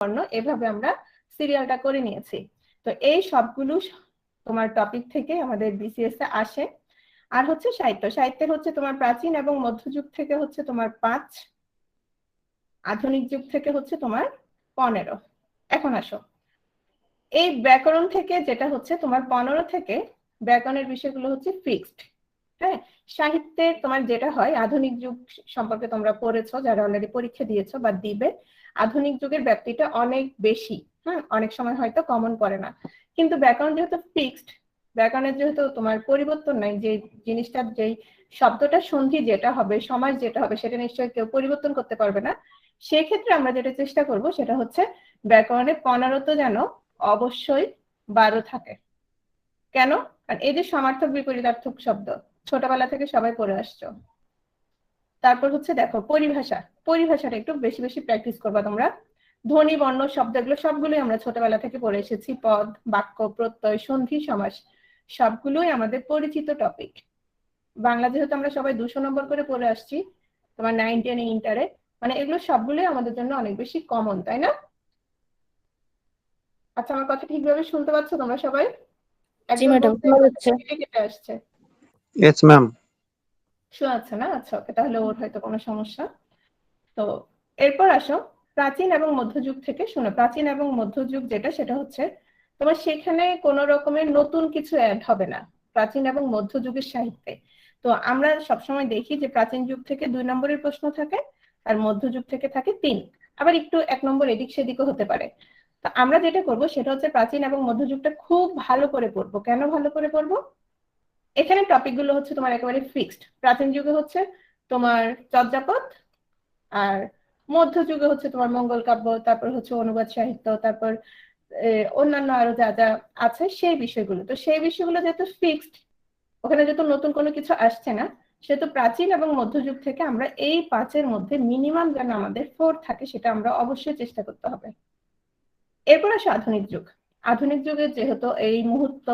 বর্ণ, এভাবে আমরা সিরিয়ালটা করে নিয়েছি। তো এই সবগুলো তোমার টপিক থেকে আমাদের বিসিএস এ আসে। আর হচ্ছে সাহিত্য, সাহিত্যের হচ্ছে তোমার প্রাচীন এবং মধ্যযুগ থেকে হচ্ছে তোমার 5, আধুনিক যুগ থেকে হচ্ছে তোমার 15। এখন আসো এই ব্যাকরণ থেকে, যেটা হচ্ছে তোমার 15 থেকে ব্যাকরণের বিষয়গুলো হচ্ছে ফিক্সড। হ্যাঁ, সাহিত্যের তোমার যেটা হয়, আধুনিক যুগ সম্পর্কে তোমরা পড়েছো যারা অলরেডি পরীক্ষা দিয়েছো বা দিবে, আধুনিক যুগের ব্যাপ্তিটা অনেক বেশি। অনেক সময় হয়তো কমন পড়ে না, কিন্তু ব্যাকরণ যেহেতু ফিক্সড, ব্যাকরণের যেহেতু তোমার পরিবর্তন নাই, যে জিনিসটা, যেই শব্দটা সন্ধি যেটা হবে, সমাস যেটা হবে, সেটা নিশ্চয়ই কেউ পরিবর্তন করতে পারবে না। সেক্ষেত্রে আমরা যেটা চেষ্টা করব সেটা হচ্ছে ব্যাকরণে 15 তো যেন অবশ্যই 12 থাকে। কেন? কারণ এই যে সমার্থক বিপরীতার্থক শব্দ ছোটবেলা থেকে সবাই পড়ে আসছো। তারপর হচ্ছে দেখো পরিভাষা, পরিভাষাটা একটু বেশি বেশি প্র্যাকটিস করবা তোমরা। ধ্বনি বর্ণ শব্দ এগুলো সবগুলোই আমরা ছোটবেলা থেকে পড়ে এসেছি। পদ, বাক্য, প্রত্যয়, সন্ধি, সমাস সবগুলোই আমাদের পরিচিত টপিক। বাংলা যেহেতু আমরা সবাই 200 নম্বর করে পড়ে আসছি তোমার 9, 10 ইন্টারে, মানে এগুলো সবগুলোই আমাদের জন্য অনেক বেশি কমন, তাই না? আচ্ছা, আমার কথা ঠিকভাবে শুনতে পাচ্ছ তোমরা সবাই? জি একজন ম্যাডাম, বলতে শোনা যাচ্ছে। কেটে কেটে আসছে। Yes ma'am. শোনাচ্ছে না? আচ্ছা, ওকে, তাহলে ওর হয়তো কোনো সমস্যা। তো এরপর আসো প্রাচীন এবং মধ্যযুগ থেকে। শোনো, প্রাচীন এবং মধ্যযুগ যেটা, সেটা হচ্ছে তোমার সেখানে কোনো রকমের নতুন কিছু অ্যাড হবে না প্রাচীন এবং মধ্যযুগের সাহিত্যে। তো আমরা সবসময় দেখি যে প্রাচীন যুগ থেকে 2 নম্বরের প্রশ্ন থাকে, আর মধ্যযুগ থেকে থাকে 3, আবার একটু 1 নম্বর এদিক সেদিকও হতে পারে। তো আমরা যেটা করব সেটা হচ্ছে প্রাচীন এবং মধ্যযুগটা খুব ভালো করে পড়বো। কেন ভালো করে পড়বো? এখানে টপিকগুলো হচ্ছে তোমার একেবারে ফিক্সড। প্রাচীন যুগে হচ্ছে তোমার চর্যাপদ, আর মধ্যযুগে হচ্ছে তোমার মঙ্গল কাব্য, তারপর হচ্ছে অনুবাদ সাহিত্য, তারপর অন্যান্য আরো যা যা আছে সেই বিষয়গুলো। তো সেই বিষয়গুলো যেহেতু ফিক্সড, ওখানে যেহেতু নতুন কোনো কিছু আসছে না, সেহেতু প্রাচীন এবং মধ্যযুগ থেকে আমরা এই 5-এর মধ্যে মিনিমাম যেন আমাদের 4 থাকে, সেটা আমরা অবশ্যই চেষ্টা করতে হবে। এরপর আসে আধুনিক যুগ। আধুনিক যুগে যেহেতু এই মুহূর্ত,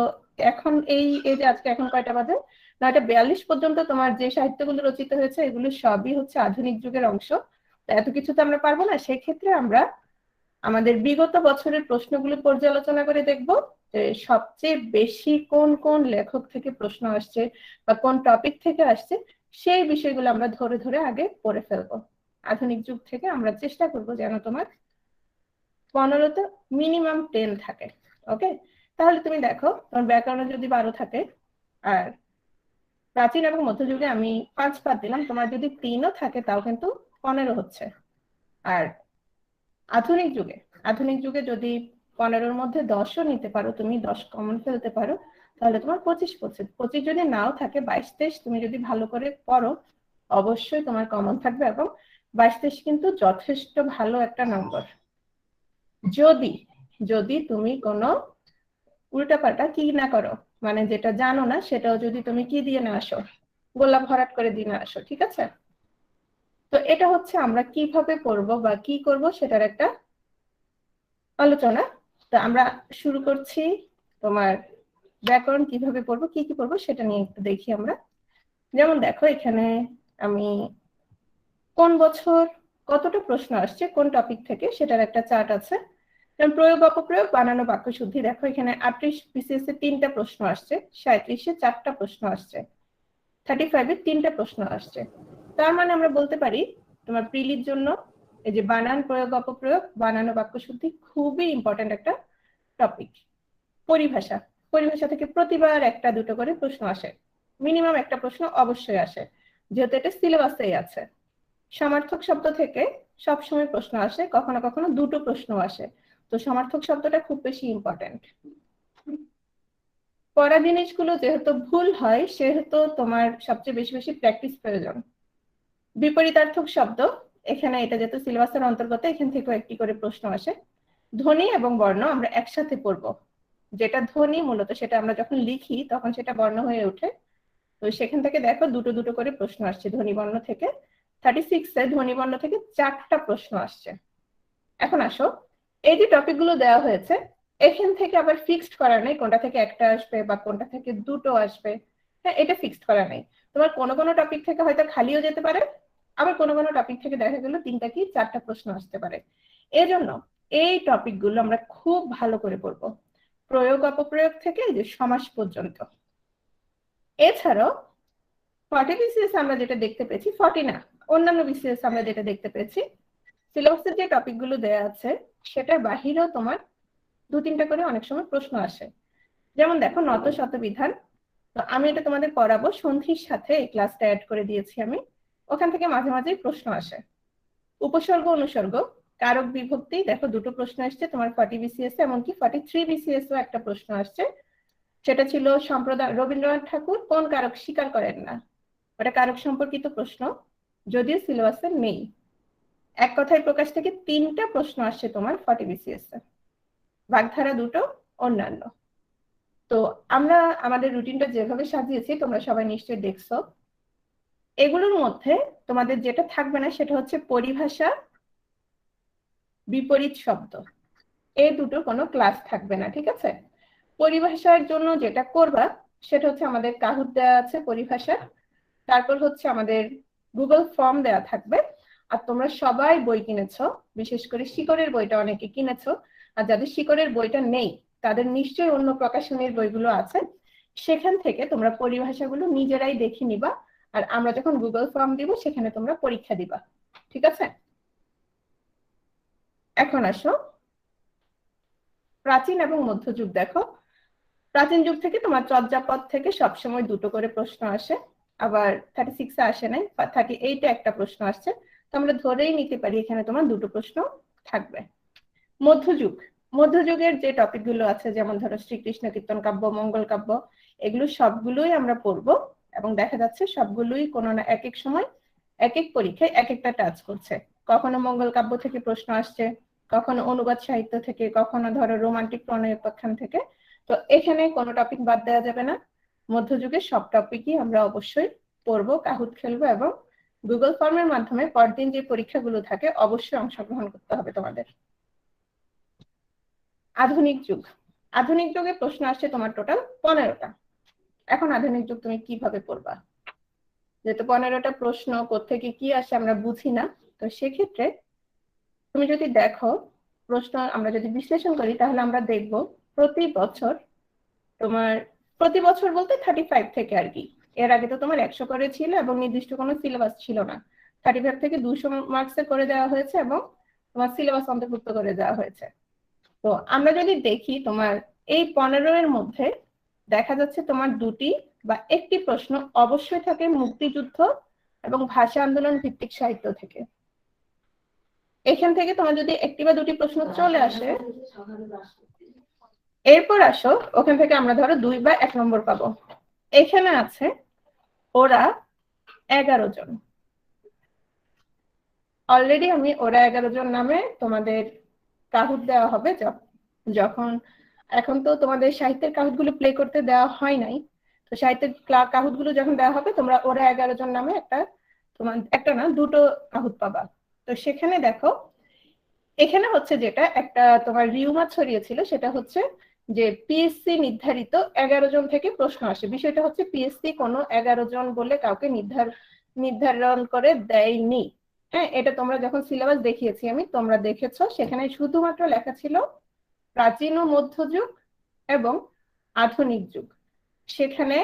এখন এই এই যে আজকে এখন কয়টা বাজে, 9:42 পর্যন্ত তোমার যে সাহিত্যগুলো রচিত হয়েছে এগুলো সবই হচ্ছে আধুনিক যুগের অংশ। এত কিছু তো আমরা পারবো না। সেক্ষেত্রে আমরা আমাদের বিগত বছরের প্রশ্নগুলো পর্যালোচনা করে দেখব যে সবচেয়ে বেশি কোন কোন লেখক থেকে প্রশ্ন আসছে বা কোন টপিক থেকে আসছে, সেই বিষয়গুলো আমরা ধরে ধরে আগে পড়ে ফেলবো। আধুনিক যুগ থেকে আমরা চেষ্টা করব যেন তোমার 15তে মিনিমাম 10 থাকে। ওকে, তাহলে তুমি দেখো তোমার ব্যাকরণে যদি 12 থাকে, আর প্রাচীন এবং মধ্যযুগে আমি 5 বাদ দিলাম, তোমার যদি 3ও থাকে তাও কিন্তু 15 হচ্ছে। আর আধুনিক যুগে, আধুনিক যুগে যদি 15-র মধ্যে 10ও নিতে পারো, তুমি 10 কমন ফেলতে পারো, তাহলে তোমার 25 পড়ছে। 25 যদি নাও থাকে, 22-23 তুমি যদি ভালো করে পড়ো, অবশ্যই তোমার কমন থাকবে। এবং 22-23 কিন্তু যথেষ্ট ভালো একটা নম্বর। যদি যদি তুমি কোনো উল্টাপাল্টা কি না করো, মানে যেটা জানো না সেটাও যদি তুমি কি দিয়ে না আসো, গোলাপ ভরাট করে দিয়ে না আসো, ঠিক আছে? তো এটা হচ্ছে আমরা কিভাবে পড়বো বা কি করব সেটার একটা আলোচনা। তো আমরা শুরু করছি তোমার ব্যাকরণ কিভাবে পড়বো, কি কি পড়বো সেটা নিয়ে একটু দেখি আমরা। যেমন দেখো এখানে আমি কোন বছর কতটা প্রশ্ন আসছে কোন টপিক থেকে সেটার একটা চার্ট আছে। যেমন প্রয়োগ, অপপ্রয়োগ, বানানো, বাক্য শুদ্ধি। দেখো এখানে 38 বিসিএস এ 3টা প্রশ্ন আসছে, 37-এ 4টা প্রশ্ন আসছে, 35-এ 3টা প্রশ্ন আসছে। তার মানে আমরা বলতে পারি তোমার প্রিলির জন্য এই যে বানান, প্রয়োগ, অপপ্রয়োগ, বানানো, বাক্য শুদ্ধি খুবই ইম্পর্টেন্ট একটা টপিক। পরিভাষা, পরিভাষা থেকে প্রতিবার 1-2 করে প্রশ্ন আসে, মিনিমাম একটা প্রশ্ন অবশ্যই আসে, যেহেতু এটা সিলেবাসেই আছে। সমার্থক শব্দ থেকে সবসময় প্রশ্ন আসে, কখনো কখনো 2টো প্রশ্ন আসে। তো সমার্থক শব্দটা খুব বেশি ইম্পর্টেন্ট। পড়া জিনিসগুলো যেহেতু ভুল হয়, সেহেতু তোমার সবচেয়ে বেশি বেশি প্র্যাকটিস প্রয়োজন। বিপরীতার্থক শব্দ, এখানে এটা যেহেতু সিলেবাসের অন্তর্গত, এখান থেকেও একটি করে প্রশ্ন আসে। ধ্বনি এবং বর্ণ আমরা একসাথে পড়বো। যেটা ধ্বনি মূলত সেটা আমরা যখন লিখি তখন সেটা বর্ণ হয়ে ওঠে। তো সেখান থেকে দেখো 2-2 করে প্রশ্ন আসছে ধ্বনি বর্ণ থেকে। 36-এ ধ্বনি বর্ণ থেকে 4টা প্রশ্ন আসছে। এখন আসো, এই যে টপিকগুলো দেওয়া হয়েছে, এখান থেকে আবার ফিক্সড করা নেই কোনটা থেকে একটা আসবে বা কোনটা থেকে 2টো আসবে। হ্যাঁ, এটা ফিক্সড করা নেই। তোমার কোনো কোনো টপিক থেকে হয়তো খালিও যেতে পারে, আবার কোনো কোনো টপিক থেকে দেখা গেল 3টা কি 4টা প্রশ্ন আসতে পারে। এজন্য এই টপিকগুলো আমরা খুব ভালো করে পড়বো, প্রয়োগ অপপ্রয়োগ থেকে যে সমাস পর্যন্ত। এছাড়াও 40 বিসিএস আমরা যেটা দেখতে পেয়েছি, 40 না, অন্যান্য বিসিএস আমরা যেটা দেখতে পেয়েছি, সিলেবাসের যে টপিকগুলো দেওয়া আছে সেটার বাহিরেও তোমার 2-3টা করে অনেক সময় প্রশ্ন আসে। যেমন দেখো নত শত বিধান, তো আমি এটা তোমাদের পড়াবো, সন্ধির সাথে এই ক্লাসটা অ্যাড করে দিয়েছি আমি, ওখান থেকে মাঝে মাঝে প্রশ্ন আসে। উপসর্গ অনুসর্গ, কারক বিভক্তি, দেখো 2টো প্রশ্ন আসছে তোমার 40 বিসিএস, এমনকি 43 বিসিএস ও একটা প্রশ্ন আসছে, সেটা ছিল সম্প্রদায় রবীন্দ্রনাথ ঠাকুর কোন কারক স্বীকার করেন না, ওটা কারক সম্পর্কিত প্রশ্ন, যদিও সিলেবাসে নেই। এক কথায় প্রকাশ থেকে 3টা প্রশ্ন আসছে তোমার 40 বিসিএস এ, বাগধারা 2টো, অন্যান্য। তো আমরা আমাদের রুটিনটা যেভাবে সাজিয়েছি তোমরা সবাই নিশ্চয়ই দেখছো। এগুলোর মধ্যে তোমাদের যেটা থাকবে না সেটা হচ্ছে পরিভাষা, বিপরীত শব্দ, এই দুটো কোনো ক্লাস থাকবে না, ঠিক আছে? পরিভাষার জন্য যেটা করবা সেটা হচ্ছে আমাদের কাহুত দেওয়া আছে পরিভাষা, তারপর হচ্ছে আমাদের গুগল ফর্ম দেওয়া থাকবে। আর তোমরা সবাই বই কিনেছো, বিশেষ করে শিকড়ের বইটা অনেকে কিনেছো, আর যাদের শিকড়ের বইটা নেই তাদের নিশ্চয়ই অন্য প্রকাশনীর বইগুলো আছে, সেখান থেকে তোমরা পরিভাষাগুলো নিজেরাই দেখে নিবা, আর আমরা যখন গুগল ফর্ম দিব সেখানে তোমরা পরীক্ষা দিবা, ঠিক আছে? এখন আসো প্রাচীন এবং মধ্যযুগ। দেখো প্রাচীন যুগ থেকে তোমার চর্যাপদ থেকে সবসময় 2টো করে প্রশ্ন আসে, আবার 36 আসে নাই, 38 একটা প্রশ্ন আসছে, তো আমরা ধরেই নিতে পারি এখানে তোমার 2টো প্রশ্ন থাকবে। মধ্যযুগ, মধ্যযুগের যে টপিকগুলো আছে যেমন ধরো শ্রীকৃষ্ণ কীর্তন কাব্য, মঙ্গল কাব্য, এগুলো সবগুলোই আমরা পড়বো, এবং দেখা যাচ্ছে সবগুলোই কোনো না এক এক সময় এক এক পরীক্ষায় এক একটা টাচ করছে। কখনো মঙ্গল কাব্য থেকে প্রশ্ন আসছে, কখনো অনুবাদ সাহিত্য থেকে, কখনো ধরো রোমান্টিক প্রণয় উপাখ্যান থেকে। তো এখানে কোনো টপিক বাদ দেওয়া যাবে না, মধ্যযুগের সব টপিকই আমরা অবশ্যই পড়বো, কাহুত খেলবো, এবং গুগল ফর্মের মাধ্যমে পরদিন যে পরীক্ষাগুলো থাকে অবশ্যই অংশগ্রহণ করতে হবে তোমাদের। আধুনিক যুগ, আধুনিক যুগে প্রশ্ন আসছে তোমার টোটাল 15টা। এখন আধুনিক যুগ তুমি কিভাবে পড়বা, যেহেতু 15টা প্রশ্ন কোত্থেকে কি আসে আমরা বুঝি না, তো সেক্ষেত্রে তুমি যদি দেখো প্রশ্ন আমরা যদি বিশ্লেষণ করি তাহলে আমরা দেখব প্রতি বছর তোমার, প্রতি বছর বলতে 35 থেকে আর কি, এর আগে তো তোমার 100 করে ছিল এবং নির্দিষ্ট কোনো সিলেবাস ছিল না, 35 থেকে 200 মার্কসে করে দেওয়া হয়েছে এবং তোমার সিলেবাস অন্তর্ভুক্ত করে দেওয়া হয়েছে। তো আমরা যদি দেখি তোমার এই 15 এর মধ্যে দেখা যাচ্ছে তোমার 2টি বা একটি প্রশ্ন অবশ্যই থাকে মুক্তিযুদ্ধ এবং ভাষা আন্দোলন ভিত্তিক সাহিত্য থেকে। এখান থেকে তোমার যদি একটি বা 2টি প্রশ্ন চলে আসে, এরপর আসো ওখান থেকে আমরা ধরো 2 বা 1 নম্বর পাবো। এখানে আছে ওরা 11 জন, অলরেডি আমি ওরা 11 জন নামে তোমাদের কাহুত দেওয়া হবে যখন, এখন তো তোমাদের সাহিত্যের কাহুত গুলো প্লে করতে দেওয়া হয় নাই, তো সাহিত্যের কাহুত গুলো যখন দেওয়া হবে তোমরা ওরা 11 জন নামে তোমার একটা না 2টো কাহুত পাবা। তো সেখানে দেখো এখানে হচ্ছে যেটা একটা তোমার রিউমার ছড়িয়েছিল সেটা হচ্ছে যে পিএসসি নির্ধারিত 11 জন থেকে প্রশ্ন আসে। বিষয়টা হচ্ছে পিএসসি কোনো 11 জন বলে কাউকে নির্ধারণ করে দেয়নি। হ্যাঁ, এটা তোমরা যখন সিলেবাস দেখিয়েছি আমি, তোমরা দেখেছো সেখানে শুধুমাত্র লেখা ছিল প্রাচীন ও মধ্যযুগ এবং আধুনিক যুগ, সেখানে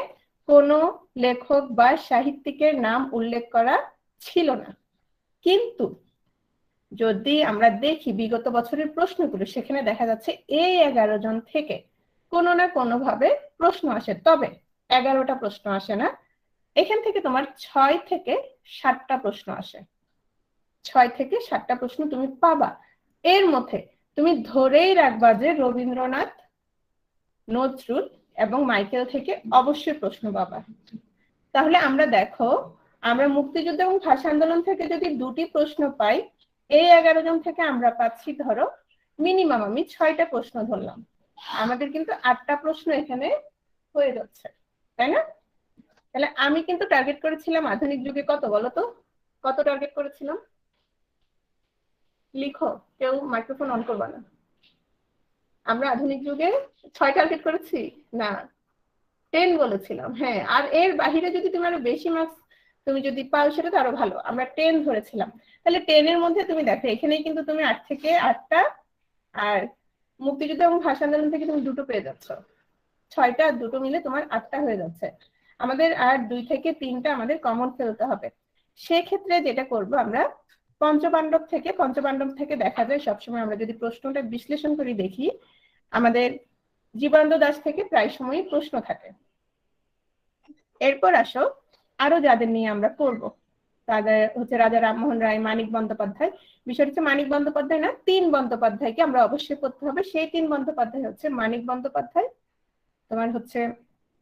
কোনো লেখক বা সাহিত্যিকের নাম উল্লেখ করা ছিল না। কিন্তু যদি আমরা দেখি বিগত বছরের প্রশ্নগুলো সেখানে দেখা যাচ্ছে এই 11 জন থেকে কোনো না কোনো ভাবে প্রশ্ন আসে, তবে 11টা প্রশ্ন আসে না, এখান থেকে তোমার 6 থেকে 7টা প্রশ্ন আসে, 6 থেকে 7টা প্রশ্ন তুমি পাবা। এর মধ্যে তুমি ধরেই রাখবা যে রবীন্দ্রনাথ, নজরুল এবং মাইকেল থেকে অবশ্যই প্রশ্ন পাবা। তাহলে আমরা দেখো আমরা মুক্তিযুদ্ধ এবং ভাষা আন্দোলন থেকে যদি 2টি প্রশ্ন পাই, এই 11 জন থেকে আমরা পাচ্ছি ধরো মিনিমাম আমি 6টা প্রশ্ন ধরলাম, আমাদের কিন্তু 8টা প্রশ্ন এখানে হয়ে যাচ্ছে, তাই না? তাহলে আমি কিন্তু টার্গেট করেছিলাম আধুনিক যুগে কত বলো তো, কত টার্গেট করেছিলাম? লিখো, কেউ মাইক্রোফোন অন করবা না। আমরা আধুনিক যুগে 6 টার্গেট করেছি না, 10 বলেছিলাম। হ্যাঁ, আর এর বাহিরে যদি তুমি আরো বেশি মার্কস তুমি যদি পাও সেটা তো আরো ভালো, আমরা 10 ধরেছিলাম। তাহলে 10 এর মধ্যে তুমি দেখো এখানেই কিন্তু তুমি 8 থেকে 8টা আর মুক্তিযুদ্ধ এবং ভাষা আন্দোলন থেকে তুমি 2টো পেয়ে যাচ্ছ, 6টা আর 2টো মিলে তোমার 8টা হয়ে যাচ্ছে। আমাদের আর 2 থেকে 3টা আমাদের কমন ফেলতে হবে। সেক্ষেত্রে যেটা করব আমরা পঞ্চপাণ্ডব থেকে দেখা যায় সবসময় আমরা যদি প্রশ্নটা বিশ্লেষণ করে দেখি, আমাদের জীবনানন্দ দাশ থেকে প্রায় সময়ই প্রশ্ন থাকে। এরপর আসো আরো যাদের নিয়ে আমরা পড়বো, তাদের হচ্ছে রাজা রামমোহন রায়, মানিক বন্দ্যোপাধ্যায়। বিষয়টা হচ্ছে মানিক বন্দ্যোপাধ্যায় না, 3 বন্দ্যোপাধ্যায়কে আমরা অবশ্যই পড়তে হবে। সেই 3 বন্দ্যোপাধ্যায় হচ্ছে মানিক বন্দ্যোপাধ্যায়, তোমার হচ্ছে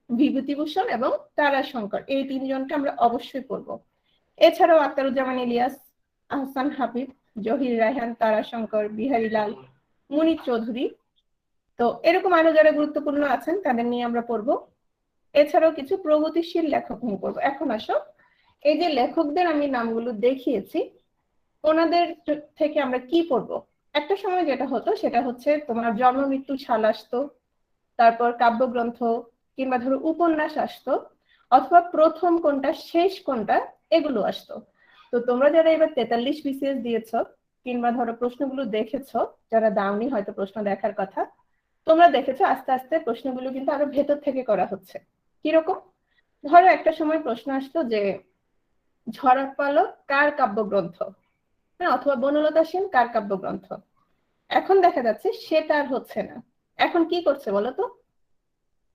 বিভূতিভূষণ এবং তারাশঙ্কর। এই 3 জনকে আমরা অবশ্যই পড়বো। এছাড়াও আখতারুজ্জামান ইলিয়াস, আহসান হাবিব, জহির রায়হান, তারাশঙ্কর, বিহারীলাল, মুনির চৌধুরী। তো এরকম আরো যারা গুরুত্বপূর্ণ আছেন তাদের নিয়ে আমরা পড়বো। এছাড়াও কিছু প্রগতিশীল লেখক নিয়ে পড়বো। এখন আসো, এই যে লেখকদের আমি নামগুলো দেখিয়েছি, ওনাদের থেকে আমরা কি পড়বো? একটা সময় যেটা হতো সেটা হচ্ছে তোমার জন্ম মৃত্যু সাল আসতো, তারপর কাব্যগ্রন্থ কিংবা ধরো উপন্যাস আসতো, অথবা প্রথম কোনটা শেষ কোনটা এগুলো আসতো। তো তোমরা যারা এবার 43 বিসিএস দিয়েছ কিংবা ধরো প্রশ্নগুলো দেখেছো, যারা দাওনি হয়তো প্রশ্ন দেখার কথা, তোমরা দেখেছো আস্তে আস্তে প্রশ্নগুলো কিন্তু আরো ভেতর থেকে করা হচ্ছে। কিরকম? ধরো একটা সময় প্রশ্ন আসতো যে ঝড়ের পালক কার কাব্যগ্রন্থ, হ্যাঁ, অথবা বনলতা সেন কার কাব্যগ্রন্থ। এখন দেখা যাচ্ছে সেটা আর হচ্ছে না। এখন কি করছে বলো তো?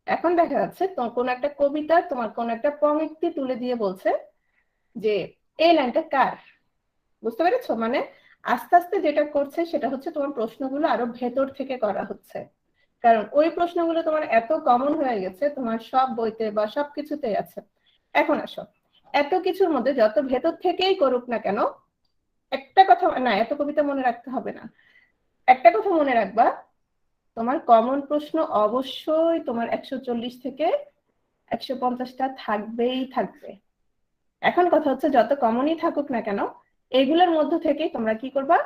এখন দেখা যাচ্ছে তোমার কোন একটা কবিতা, তোমার কোন একটা পংক্তি তুলে দিয়ে বলছে যে এই লাইনটা কার। বুঝতে পেরেছো? মানে আস্তে আস্তে যেটা করছে সেটা হচ্ছে তোমার প্রশ্নগুলো আরো ভেতর থেকে করা হচ্ছে, কারণ ওই প্রশ্নগুলো তোমার এত কমন হয়ে গেছে, তোমার সব বইতে বা সবকিছুতেই আছে। এখন আসো, এত কিছুর মধ্যে যত ভেতর থেকেই করুক না কেন, একটা কথা না, এত কবিতা মনে রাখতে হবে না, একটা কথা মনে রাখবা, তোমার কমন প্রশ্ন অবশ্যই তোমার 140 থেকে 150টা থাকবেই থাকবে। এখন কথা হচ্ছে যত কমনই থাকুক না কেন, এগুলোর মধ্য থেকেই তোমরা কি করবা?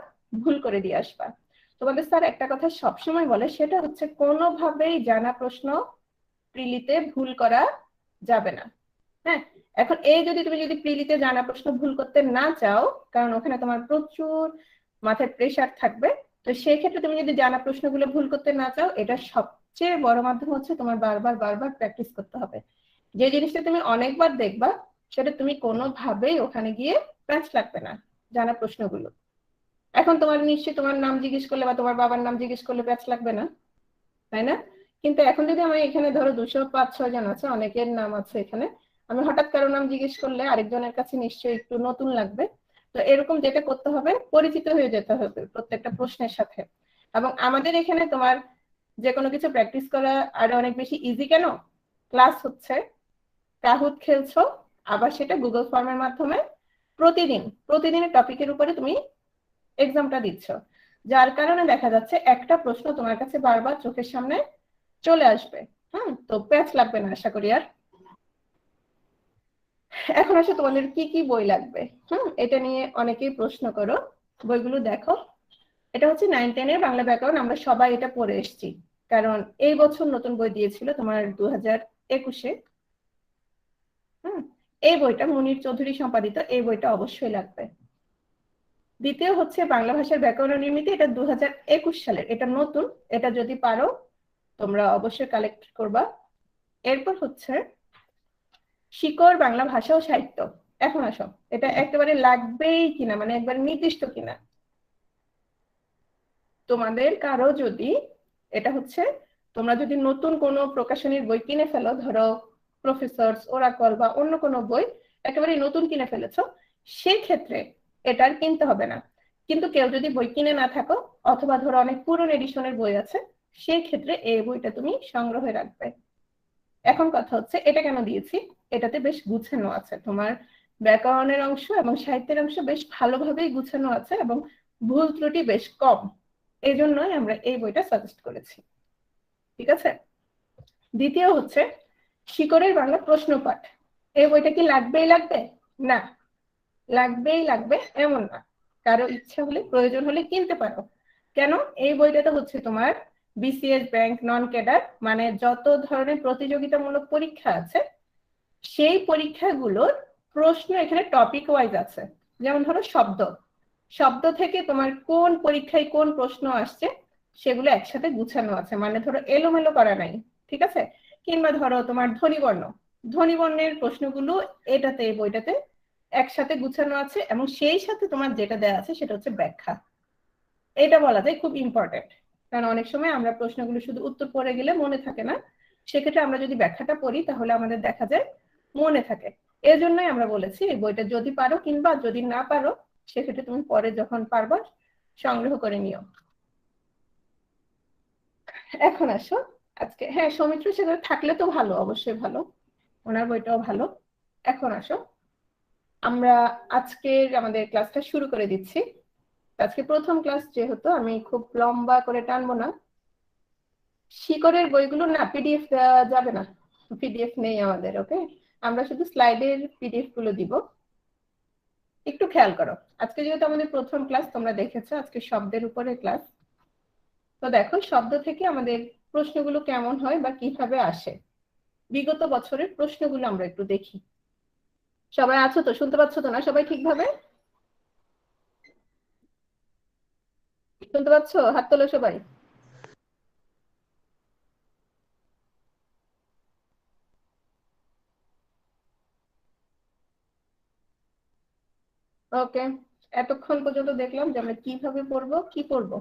ভুল করে দিয়ে আসবা। তোমাদের স্যার একটা কথা সবসময় বলে, সেটা হচ্ছে কোনোভাবেই জানা প্রশ্ন প্রিলিতে ভুল করা যাবে না। হ্যাঁ, এখন এই তুমি যদি প্রিলিতে জানা প্রশ্ন ভুল করতে না চাও, কারণ ওখানে তোমার প্রচুর মাথায় প্রেশার থাকবে, তো সেই ক্ষেত্রে তুমি যদি জানা প্রশ্নগুলো ভুল করতে না চাও, এটা সবচেয়ে বড় মাধ্যম হচ্ছে তোমার বারবার বারবার প্র্যাকটিস করতে হবে। যে জিনিসটা তুমি অনেকবার দেখবা, সেটা তুমি কোনোভাবেই ওখানে গিয়ে প্যাচ লাগবে না জানা প্রশ্নগুলো। এখন তোমার নিশ্চয়ই তোমার নাম জিজ্ঞেস করলে বা তোমার বাবার নাম জিজ্ঞেস করলে প্যাচ লাগবে না, তাই না? কিন্তু এখন যদি আমি এখানে ধরো 205-6 জন আছে, অনেকের নাম আছে এখানে, আমি হঠাৎ কারো নাম জিজ্ঞেস করলে আরেকজনের কাছে নিশ্চয়ই একটু নতুন লাগবে। তো এরকম যেটা করতে হবে, পরিচিত হয়ে যেতে হবে প্রত্যেকটা প্রশ্নের সাথে। এবং আমাদের এখানে তোমার যে কোনো কিছু প্র্যাকটিস করা আরো অনেক বেশি ইজি। কেন? ক্লাস হচ্ছে, কাহুত খেলছো, আবার সেটা গুগল ফর্মের মাধ্যমে প্রতিদিনের টপিকের উপরে তুমি এক্সামটা দিচ্ছ, যার কারণে দেখা যাচ্ছে একটা প্রশ্ন তোমার কাছে বারবার চোখের সামনে চলে আসবে। তো প্যাচ লাগবে না আশা করি আর। এখন আসলে তোমাদের কি কি বই লাগবে, এটা নিয়ে অনেকেই প্রশ্ন করো। বইগুলো দেখো, এটা হচ্ছে 9-10 এর বাংলা ব্যাকরণ, আমরা সবাই এটা পড়ে এসেছি, কারণ এই বছর নতুন বই দিয়েছিল তোমার 2021-এ। এই বইটা মুনির চৌধুরী সম্পাদিত, এই বইটা অবশ্যই লাগবে। দ্বিতীয় হচ্ছে বাংলা ভাষার ব্যাকরণ নির্মিতি, এটা 2021 সালের, এটা নতুন, এটা যদি পারো তোমরা অবশ্যই কালেক্ট করবা। এরপর হচ্ছে শিকড় বাংলা ভাষা ও সাহিত্য। এখন আসো, এটা একেবারে লাগবেই কিনা, মানে একবার নির্দিষ্ট কিনা। তোমাদের কারো যদি এটা হচ্ছে, তোমরা যদি নতুন কোনো প্রকাশনীর বই কিনে ফেলো, ধরো প্রফেসরস, ওরাকল বা অন্য কোনো বই একেবারে নতুন কিনে ফেলেছো, সেই ক্ষেত্রে এটা আর কিনতে হবে না। কিন্তু কেউ যদি বই কিনে না থাকো, অথবা ধরো অনেক পুরনো এডিশনের বই আছে, সেই ক্ষেত্রে এই বইটা তুমি সংগ্রহে রাখবে। এখন কথা হচ্ছে এটা কেন দিয়েছি, এটাতে বেশ গুছানো আছে, তোমার ব্যাকরণের অংশ এবং সাহিত্যের অংশ বেশ ভালোভাবেই গুছানো আছে এবং ভুল ত্রুটি বেশ কম, এই জন্যই আমরা এই বইটা সাজেস্ট করেছি। ঠিক আছে? দ্বিতীয় হচ্ছে শিকড়ের বাংলা প্রশ্নপাঠ। এই বইটা কি লাগবেই লাগবে? না, লাগবেই লাগবে এমন না, কারো ইচ্ছা হলে প্রয়োজন হলে কিনতে পারো। কেন? এই বইটাতে হচ্ছে তোমার বিসিএস, ব্যাংক, নন ক্যাডার, মানে যত ধরনের প্রতিযোগিতামূলক পরীক্ষা আছে, সেই পরীক্ষাগুলোর প্রশ্ন এখানে টপিক ওয়াইজ আছে। যেমন ধরো শব্দ থেকে তোমার কোন পরীক্ষায় কোন প্রশ্ন আসছে, সেগুলো একসাথে গুছানো আছে, মানে ধরো এলোমেলো করা নাই, ঠিক আছে। কিংবা ধরো তোমার ধ্বনিবর্ণের প্রশ্নগুলো এটাতে এই বইটাতে একসাথে গুছানো আছে, এবং সেই সাথে তোমার যেটা দেয়া আছে সেটা হচ্ছে ব্যাখ্যা। এটা বলা যায় খুব ইম্পর্টেন্ট, কারণ অনেক সময় আমরা প্রশ্নগুলো শুধু উত্তর পড়ে গেলে মনে থাকে না, সেক্ষেত্রে আমরা যদি ব্যাখ্যাটা পড়ি তাহলে আমাদের দেখা যায় মনে থাকে। এর জন্যই আমরা বলেছি এই বইটা যদি পারো, কিংবা যদি না পারো সেক্ষেত্রে তুমি পরে যখন পারবা সংগ্রহ করে নিও। এখন আসো আজকে, হ্যাঁ সৌমিত্র সেখানে থাকলে তো ভালো, অবশ্যই ভালো, ওনার বইটাও ভালো। এখন আসো আমরা আজকের আমাদের ক্লাসটা শুরু করে দিচ্ছি। আজকে প্রথম ক্লাস যেহেতু আমি খুব লম্বা করে টানবো না। শিকড়ের বইগুলো না পিডিএফ দেওয়া যাবে না, পিডিএফ নেই আমাদের, ওকে। আমরা শুধু স্লাইডের পিডিএফ গুলো দিব। একটু খেয়াল করো, আজকে যেহেতু আমাদের প্রথম ক্লাস, তোমরা দেখেছো আজকে শব্দের উপরে ক্লাস। তো দেখো শব্দ থেকে আমাদের প্রশ্নগুলো কেমন হয় বা কিভাবে আসে, বিগত বছরের প্রশ্নগুলো আমরা একটু দেখি। সবাই আছো তো, শুনতে পাচ্ছ তো না সবাই ঠিকভাবে? শুনতে পাচ্ছ? হাত তোলো সবাই। ওকে, এতক্ষণ পর্যন্ত দেখলাম যে আমরা কিভাবে পড়বো, কি পড়বো।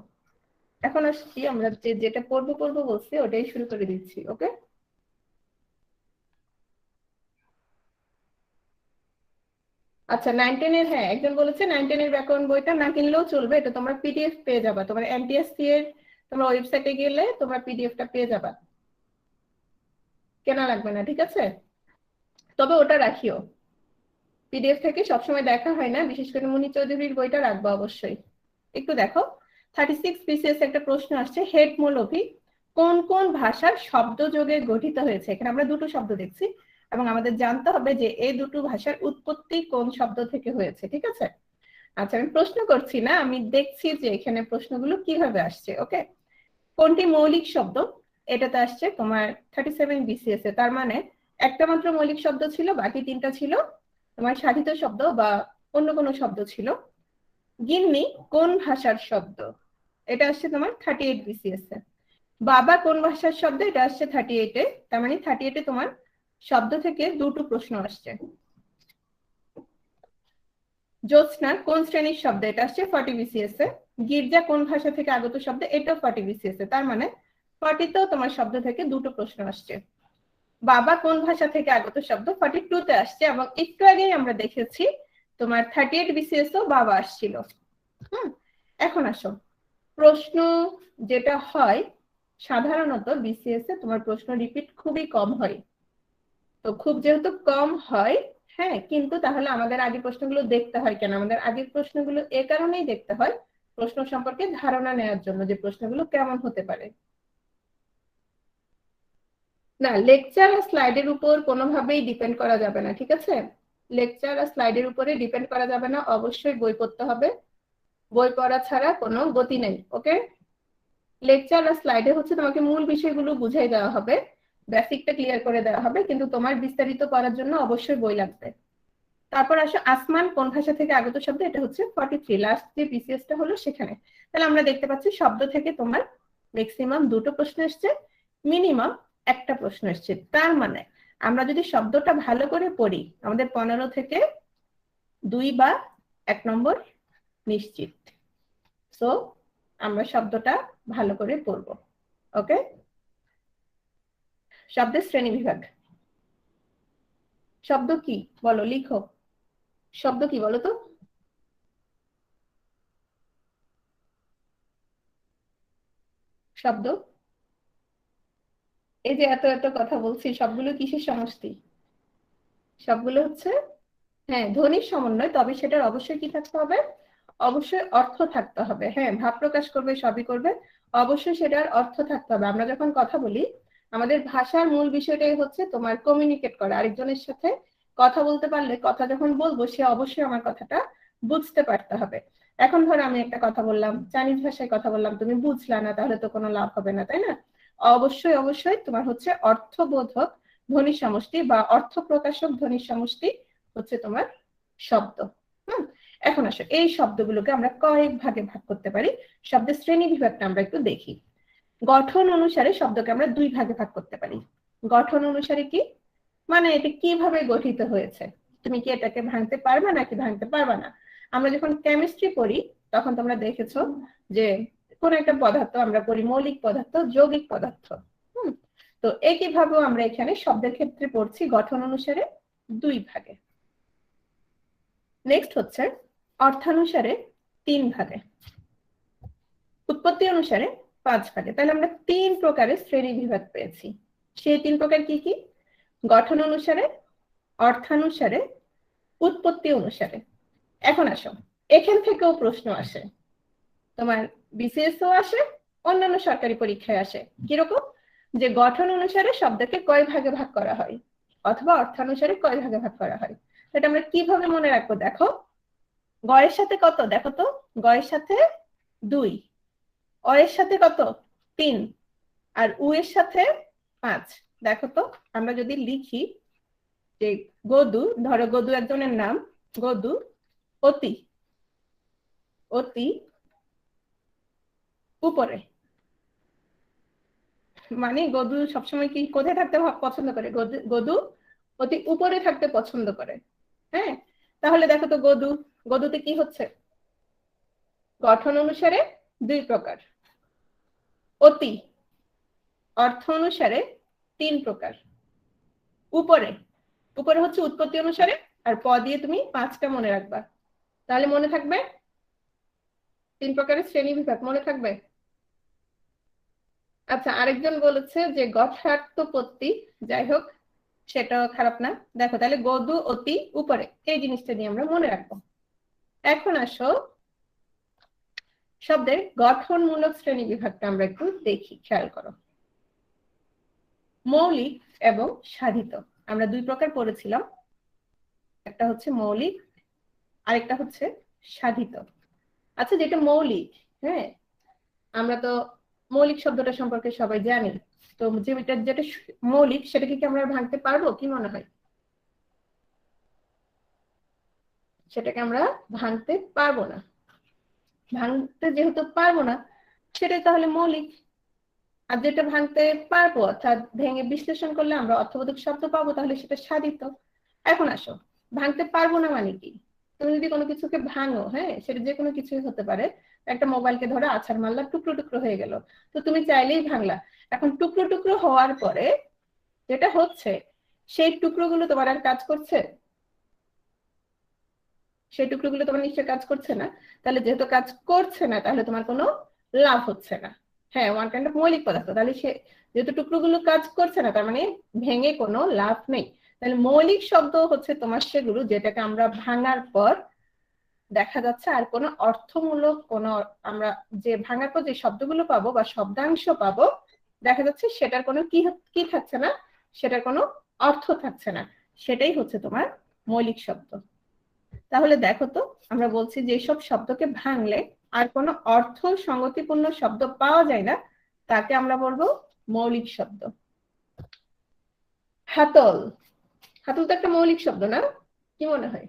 এখন আসছি আমরা যেটা পড়বো বলছি ওটাই শুরু করে দিচ্ছি, ওকে। আচ্ছা 9-10 হ্যাঁ একজন বলেছে 9-10 ব্যাকরণ বইটা না কিনলেও চলবে, এটা তোমরা পিডিএফ পেয়ে যাবা, তোমার এমটিএসসি এর তোমরা ওয়েবসাইটে গেলে তোমরা পিডিএফটা পেয়ে যাবা, কেনা লাগবে না, ঠিক আছে। তবে ওটা রাখিও, পিডিএফ থেকে সবসময় দেখা হয় না, বিশেষ করে মুনি চৌধুরীর বইটা রাখবো অবশ্যই। একটু দেখো 36 বিসিএস একটা প্রশ্ন আসছে, হেড মৌলভী কোন কোন ভাষার শব্দ যোগে গঠিত হয়েছে। এখানে আমরা দুটো শব্দ দেখছি এবং আমাদের জানতে হবে যে এই দুটো ভাষার উৎপত্তি কোন শব্দ থেকে হয়েছে, ঠিক আছে। আচ্ছা আমি প্রশ্ন করছি না, আমি দেখছি যে এখানে প্রশ্নগুলো কিভাবে আসছে, ওকে। কোনটি মৌলিক শব্দ, এটাতে আসছে তোমার 37 বিসিএস এ, তার মানে একটা মাত্র মৌলিক শব্দ ছিল, বাকি তিনটা ছিল তোমার সাধিত শব্দ বা অন্য কোনো শব্দ ছিল। গিন্নি কোন ভাষার শব্দ, এটা আসছে তোমার 38 বিসিএস এ। বাবা কোন ভাষার শব্দ, এটা আসছে 38 এ, তার মানে 38 এ তোমার শব্দ থেকে দুটো প্রশ্ন আসছে। জ্যোৎস্না কোন শ্রেণীর শব্দ, এটা আসছে 40 বিসিএস এ। গির্জা কোন ভাষা থেকে আগত শব্দ, এটাও 40 বিসিএস এ, তার মানে 40 তেও তোমার শব্দ থেকে দুটো প্রশ্ন আসছে। বাবা কোন ভাষা থেকে আগত শব্দ 42 তে আসছে, এবং একটু আগেই আমরা দেখেছি তোমার 38 বিসিএস ও বাবা আসছিল। এখন আসো প্রশ্ন যেটা হয় সাধারণত বিসিএস এ তোমার প্রশ্ন রিপিট খুবই কম হয়। তো খুব যেহেতু কম হয়, হ্যাঁ, কিন্তু তাহলে আমাদের আগের প্রশ্নগুলো দেখতে হয় কেন, আমাদের আগের প্রশ্নগুলো এ কারণেই দেখতে হয় প্রশ্ন সম্পর্কে ধারণা নেওয়ার জন্য যে প্রশ্নগুলো কেমন হতে পারে। না, লেকচার আর স্লাইডের উপর কোনোভাবেই ডিপেন্ড করা যাবে না, ঠিক আছে। লেকচার আর স্লাইডের উপরে ডিপেন্ড করা যাবে না, অবশ্যই বই পড়তে হবে, বই পড়া ছাড়া কোনো গতি নেই, ওকে। লেকচার আর স্লাইডে হচ্ছে তোমাকে মূল বিষয়গুলো বুঝাই দেওয়া হবে, বেসিকটা ক্লিয়ার করে দেওয়া হবে, কিন্তু তোমার বিস্তারিত করার জন্য অবশ্যই বই লাগবে। তারপর আসো আসমান কোন ভাষা থেকে আগত শব্দ, এটা হচ্ছে 43 লাস্ট যে বিসিএসটা হলো সেখানে। তাহলে আমরা দেখতে পাচ্ছি শব্দ থেকে তোমার ম্যাক্সিমাম দুটো প্রশ্ন এসছে, মিনিমাম একটা প্রশ্ন এসছে, তার মানে আমরা যদি শব্দটা ভালো করে পড়ি আমাদের 15 থেকে 2 বা 1 নম্বর নিশ্চিত। সো আমরা শব্দটা ভালো করে পড়বো, ওকে। শব্দের শ্রেণী বিভাগ, শব্দ কি বলো, লিখো, শব্দ কি বলো তো। শব্দ, এই যে এত এত কথা বলছি সবগুলো কিসের সমষ্টি? সবগুলো হচ্ছে হ্যাঁ ধ্বনির সমন্বয়, তবে সেটার অবশ্যই কি থাকতে হবে, অবশ্যই অর্থ থাকতে হবে। হ্যাঁ ভাব প্রকাশ করবে, সবই করবে, অবশ্যই সেটার অর্থ থাকতে হবে। আমরা যখন কথা বলি আমাদের ভাষার মূল বিষয়টাই হচ্ছে তোমার কমিউনিকেট করা, আরেকজনের সাথে কথা বলতে পারলে, কথা যখন বলবো সে অবশ্যই আমার কথাটা বুঝতে পারতে হবে। এখন ধরো আমি একটা কথা বললাম, চাইনিজ ভাষায় কথা বললাম, তুমি বুঝলা না, তাহলে তো কোনো লাভ হবে না, তাই না। অবশ্যই অবশ্যই তোমার হচ্ছে অর্থবোধক ধ্বনির সমষ্টি বা অর্থ প্রকাশক ধ্বনির সমষ্টি হচ্ছে তোমার শব্দ। এখন আসো এই শব্দগুলোকে আমরা কয়েক ভাগে ভাগ করতে পারি, শব্দের শ্রেণী বিভাগটা আমরা একটু দেখি। গঠন অনুসারে শব্দকে আমরা দুই ভাগে ভাগ করতে পারি। গঠন অনুসারে কি মানে এটা কিভাবে গঠিত হয়েছে, তুমি কি এটাকে ভাঙতে পারবে নাকি ভাঙতে পারবে না। আমরা যখন কেমিস্ট্রি পড়ি তখন তোমরা দেখেছো যে কোন একটা পদার্থ আমরা পড়ি মৌলিক পদার্থ, যৌগিক পদার্থ। তো একইভাবেও আমরা এখানে শব্দের ক্ষেত্রে পড়ছি গঠন অনুসারে দুই ভাগে। নেক্সট হচ্ছে অর্থানুসারে তিন ভাগে, উৎপত্তি অনুসারে পাঁচ ভাগে। তাহলে আমরা তিন প্রকারের শ্রেণী বিভাগ পেয়েছি। সেই তিন প্রকার কি কি? গঠন অনুসারে, অর্থানুসারে, উৎপত্তি অনুসারে। এখন আসো, এখান থেকেও প্রশ্ন আসে, তোমার বিসিএসও আসে, অন্যান্য সরকারি পরীক্ষায় আসে। কিরকম? যে গঠন অনুসারে শব্দকে কয় ভাগে ভাগ করা হয় অথবা অর্থানুসারে কয় ভাগে ভাগ করা হয়। সেটা আমরা কিভাবে মনে রাখবো? দেখো, গয়ের সাথে কত দেখো তো, গয়ের সাথে 2, অয়ের সাথে কত 3, আর উ এর সাথে 5। দেখো তো, আমরা যদি লিখি যে গদু, ধরো গদু একজনের নাম, গদু অতি, অতি উপরে, মানে গদু সবসময় কি কোথায় থাকতে পছন্দ করে? গদু অতি উপরে থাকতে পছন্দ করে। হ্যাঁ, তাহলে দেখো তো গদু, গদুতে কি হচ্ছে? গঠন অনুসারে দুই প্রকার, অতি অর্থ অনুসারে তিন প্রকার, উপরে, উপরে হচ্ছে উৎপত্তি অনুসারে, আর প দিয়ে তুমি 5টা মনে রাখবা। তাহলে মনে থাকবে তিন প্রকারের শ্রেণী বিভাগ, মনে থাকবে। আচ্ছা, আরেকজন বলেছে যে গঠার্থপত্তি, যাই হোক সেটা খারাপ না। দেখো তাহলে গদু অতি উপরে, এই জিনিসটা নিয়ে আমরা মনে রাখবো। এখন আসো শব্দের গঠনমূলক শ্রেণী বিভাগটা আমরা একটু দেখি, খেয়াল করো। মৌলিক এবং সাধিত, আমরা দুই প্রকার পড়েছিলাম, একটা হচ্ছে মৌলিক, আরেকটা হচ্ছে সাধিত। আচ্ছা, যেটা মৌলিক, হ্যাঁ আমরা তো মৌলিক শব্দটা সম্পর্কে সবাই জানি। তো যেটা যেটা মৌলিক সেটাকে কি আমরা ভাঙতে পারবো? কি মনে হয়? সেটাকে আমরা ভাঙতে পারবো না। ভাঙতে যেহেতু পারবো না, সেটাই তাহলে মৌলিক। আর যেটা ভাঙতে পারবো, অর্থাৎ ভেঙে বিশ্লেষণ করলে আমরা অর্থবোধক শব্দ পাবো, তাহলে সেটা সাধিত। এখন আসো, ভাঙতে পারবো না মানে কি? তুমি যদি কোনো কিছুকে ভাঙো, হ্যাঁ সেটা যে কোনো কিছুই হতে পারে, একটা মোবাইলকে ধরো আছাড় মারলা, টুকরো টুকরো হয়ে গেল, তো তুমি চাইলেই ভাঙলা। এখন টুকরো টুকরো হওয়ার পরে যেটা হচ্ছে, সেই টুকরোগুলো তোমার আর কাজ করছে? সেই টুকরোগুলো তোমার নিশ্চয় কাজ করছে না। তাহলে যেহেতু কাজ করছে না, তাহলে তোমার কোনো লাভ হচ্ছে না। হ্যাঁ, ওয়ান কাইন্ড অফ মৌলিক পদার্থ, তাহলে সে যেহেতু টুকরোগুলো কাজ করছে না, তার মানে ভেঙে কোনো লাভ নেই। তাহলে মৌলিক শব্দ হচ্ছে তোমার সেগুলো যেটাকে আমরা ভাঙার পর দেখা যাচ্ছে আর কোনো অর্থমূলক কোনো, আমরা যে ভাঙার পর যে শব্দগুলো পাবো বা শব্দাংশ পাবো, দেখা যাচ্ছে সেটার কোনো কি কি থাকছে না, সেটার কোনো অর্থ থাকছে না। সেটাই হচ্ছে তোমার মৌলিক শব্দ। তাহলে দেখো তো, আমরা বলছি যে সব শব্দকে ভাঙলে আর কোনো অর্থ সংগতিপূর্ণ শব্দ পাওয়া যায় না, তাকে আমরা বলবো মৌলিক শব্দ। হাতল, হাতল তো একটা মৌলিক শব্দ না? কি মনে হয়?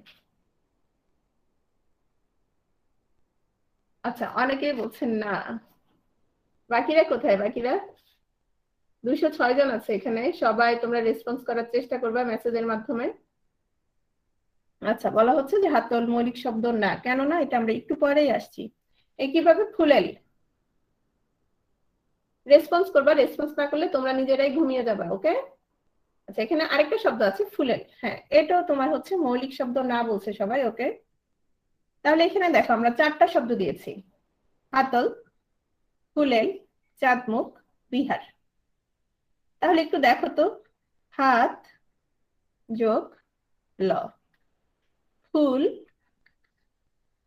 আচ্ছা, অনেকেই বলছেন না। বাকিরা কোথায়? বাকিরা 206 জন আছে এখানে, সবাই তোমরা রেসপন্স করার চেষ্টা করবে মেসেজের মাধ্যমে। আচ্ছা, বলা হচ্ছে যে হাতল মৌলিক শব্দ না। কেন না, এটা আমরা একটু পরেই আসছি। একইভাবে ফুলেল, রেসপন্স করবা, রেসপন্স না করলে তোমরা নিজেরাই ঘুমিয়ে যাবা। ওকে? আচ্ছা, এখানে আরেকটা শব্দ আছে ফুলেল, হ্যাঁ এটাও তোমার হচ্ছে মৌলিক শব্দ না বলছে সবাই। ওকে, তাহলে এখানে দেখো আমরা 4টা শব্দ দিয়েছি, হাতল, ফুলেল, চাঁদমুখ, বিহার। তাহলে একটু দেখো তো, হাত যোগ ল, ফুল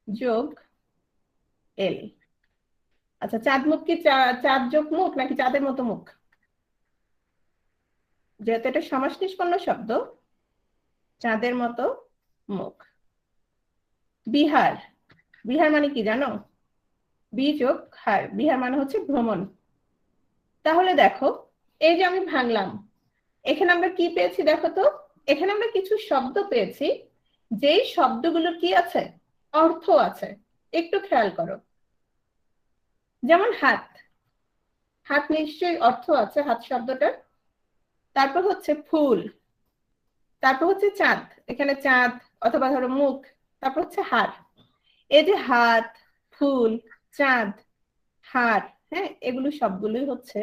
যোগ এল। আচ্ছা, চাঁদমুখ কি চাঁদ যোগ মুখ নাকি চাঁদের মতো মুখ? যেহেতু এটা সমাস নিষ্পন্ন শব্দ, চাঁদের মতো মুখ। বিহার, বিহার মানে কি জানো? বি যোগ হার, বিহার মানে হচ্ছে ভ্রমণ। তাহলে দেখো, এই যে আমি ভাঙলাম, এখানে আমরা কি পেয়েছি দেখো তো, এখানে আমরা কিছু শব্দ পেয়েছি, যেই শব্দগুলো কি আছে, অর্থ আছে। একটু খেয়াল করো, যেমন হাত, হাত নিশ্চয়ই অর্থ আছে হাত শব্দটার। তারপর হচ্ছে ফুল, তারপর হচ্ছে চাঁদ, এখানে চাঁদ অথবা ধরো মুখ, তারপর হচ্ছে হার। এই যে হাত, ফুল, চাঁদ, হার, হ্যাঁ, এগুলো সবগুলোই হচ্ছে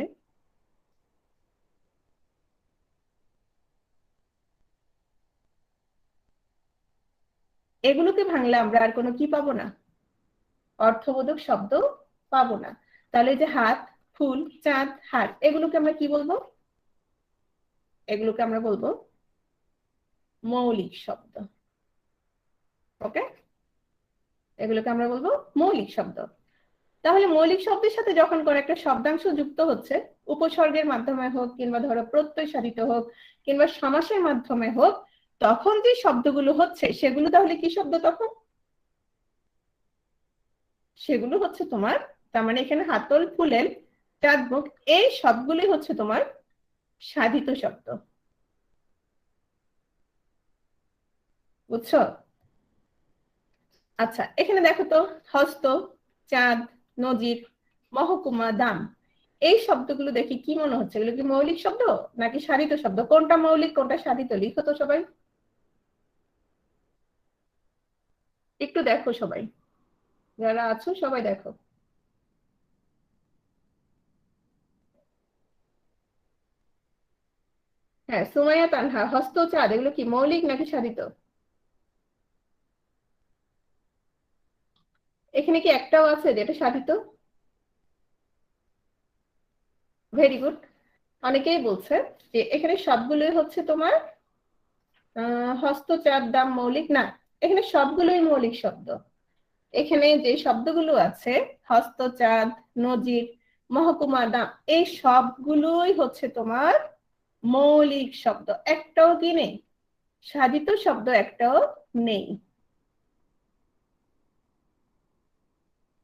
এগুলোকে ভাঙলে আমরা আর কোনো কি পাবো না, অর্থবোধক শব্দ পাবো না। তাহলে যে হাত, ফুল, চাঁদ, হার, এগুলোকে আমরা কি বলবো? এগুলোকে আমরা বলবো মৌলিক শব্দ। ওকে, এগুলোকে আমরা বলবো মৌলিক শব্দ। তাহলে মৌলিক শব্দের সাথে যখন কোন একটা শব্দাংশ যুক্ত হচ্ছে, উপসর্গের মাধ্যমে হোক কিংবা ধরো প্রত্যয় সাধিত হোক কিংবা সমাসের মাধ্যমে হোক, তখন যে শব্দগুলো হচ্ছে সেগুলো তাহলে কি শব্দ তখন? সেগুলো হচ্ছে তোমার, তার মানে এখানে হাতল, ফুলেল, চাঁদ, মুখ, এই সবগুলি হচ্ছে তোমার সাধিত শব্দ। বুঝছো? আচ্ছা, এখানে দেখো তো, হস্ত, চাঁদ, নজির, মহকুমা, দাম, এই শব্দগুলো দেখি কি মনে হচ্ছে? এগুলো কি মৌলিক শব্দ নাকি সাধিত শব্দ? কোনটা মৌলিক কোনটা সাধিত লিখো তো সবাই, একটু দেখো সবাই, যারা আছো সবাই দেখো। হ্যাঁ, সুমাইয়া, তানহা, হস্ত, চাঁদ, এগুলো কি মৌলিক নাকি সাধিত? এখানে কি একটাও আছে যেটা সাধিত? Very good. অনেকেই বলছে যে এখানে সবগুলোই হচ্ছে তোমার হস্ত, চাঁদ, দাম মৌলিক না, এখানে সবগুলোই মৌলিক শব্দ। এখানে যে শব্দগুলো আছে, হস্ত, চাঁদ, নজির, মহকুমা, দাম, এই সবগুলোই হচ্ছে তোমার মৌলিক শব্দ। একটাও কি নেই? সাধিত শব্দ একটাও নেই।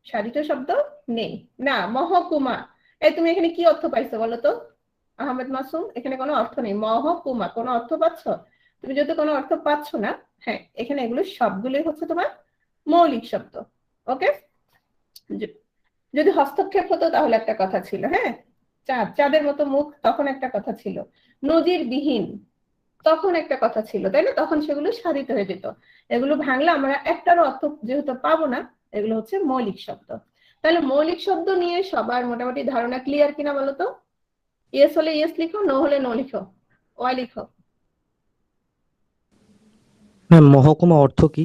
সাধিত শব্দ নেই না। মহকুমা, এই তুমি এখানে কি অর্থ পাইছো বলো তো আহমেদ মাসুম? এখানে কোনো অর্থ নেই। মহকুমা কোনো অর্থ পাচ্ছ? তুমি যদি কোনো অর্থ পাচ্ছ না, হ্যাঁ, এখানে এগুলো সবগুলোই হচ্ছে তোমার মৌলিক শব্দ। ওকে, যদি হস্তক্ষেপ হতো তাহলে একটা কথা ছিল, হ্যাঁ, চাঁদ, চাঁদের মতো মুখ, তখন একটা কথা ছিল। নজির বিহীন, তখন একটা কথা ছিল, তাই না? তখন সেগুলো সাধিত হয়ে যেত। এগুলো ভাঙলে আমরা একটারও অর্থ যেহেতু পাবো না, এগুলো হচ্ছে মৌলিক শব্দ। তাহলে মৌলিক শব্দ নিয়ে সবার মোটামুটি ধারণা ক্লিয়ার কিনা বলো তো? ইয়েস হলে ইয়েস লিখো, নো হলে নো লিখো, ওয়াই লিখো। ম্যাম, মহকুমা অর্থ কি?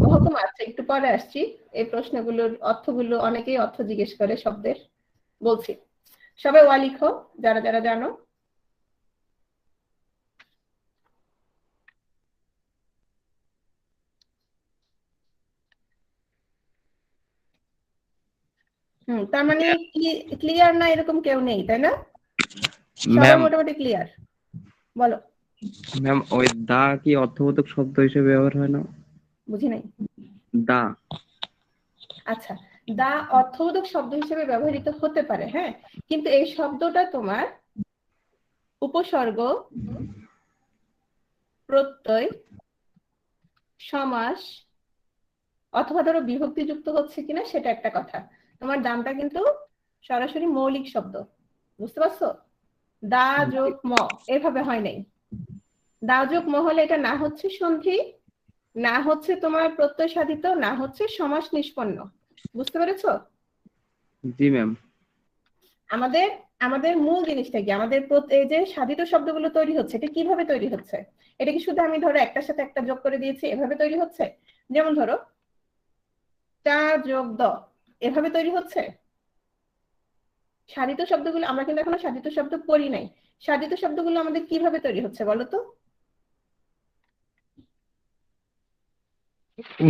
মহকুমা, আচ্ছা একটু পরে আসছি। এই প্রশ্নগুলোর অর্থগুলো অনেকেই অর্থ জিজ্ঞেস করে শব্দের, বলছি। সবাই ওয়া লিখো যারা যারা জানো। তার মানে ক্লিয়ার না এরকম কেউ নেই, তাই না? সবাই ম্যাম, মোটামুটি ক্লিয়ার, বলো। ম্যাম ওই দা কি অর্থবোধক শব্দ হিসেবে ব্যবহার হয় না? বুঝি নাই। দা। আচ্ছা, দা অর্থবোধক শব্দ হিসেবে ব্যবহৃত হতে পারে, হ্যাঁ, কিন্তু এই শব্দটা তোমার উপসর্গ, প্রত্যয়, সমাস অথবা ধরো বিভক্তি যুক্ত হচ্ছে কিনা সেটা একটা কথা। তোমার দামটা কিন্তু সরাসরি মৌলিক শব্দ, বুঝতে পারছো? দা যোগ ম এভাবে হয় নাই। দা যোগ ম হলে এটা না হচ্ছে সন্ধি, না হচ্ছে তোমার প্রত্যয় সাধিত, না হচ্ছে সমাস নিষ্পন্ন। বুঝতে পেরেছো? জি ম্যাম। আমাদের আমাদের মূল জিনিসটা কি? আমাদের এই যে সাধিত শব্দগুলো তৈরি হচ্ছে, এটা কিভাবে তৈরি হচ্ছে? এটা কি শুধু আমি ধরো একটার সাথে একটা যোগ করে দিয়েছি এভাবে তৈরি হচ্ছে? যেমন ধরো টা যোগ দ, এভাবে তৈরি হচ্ছে? সাধিত শব্দগুলো আমরা কিন্তু এখনো সাধিত শব্দ পড়ি নাই। সাধিত শব্দগুলো আমাদের কিভাবে তৈরি হচ্ছে বলো তো?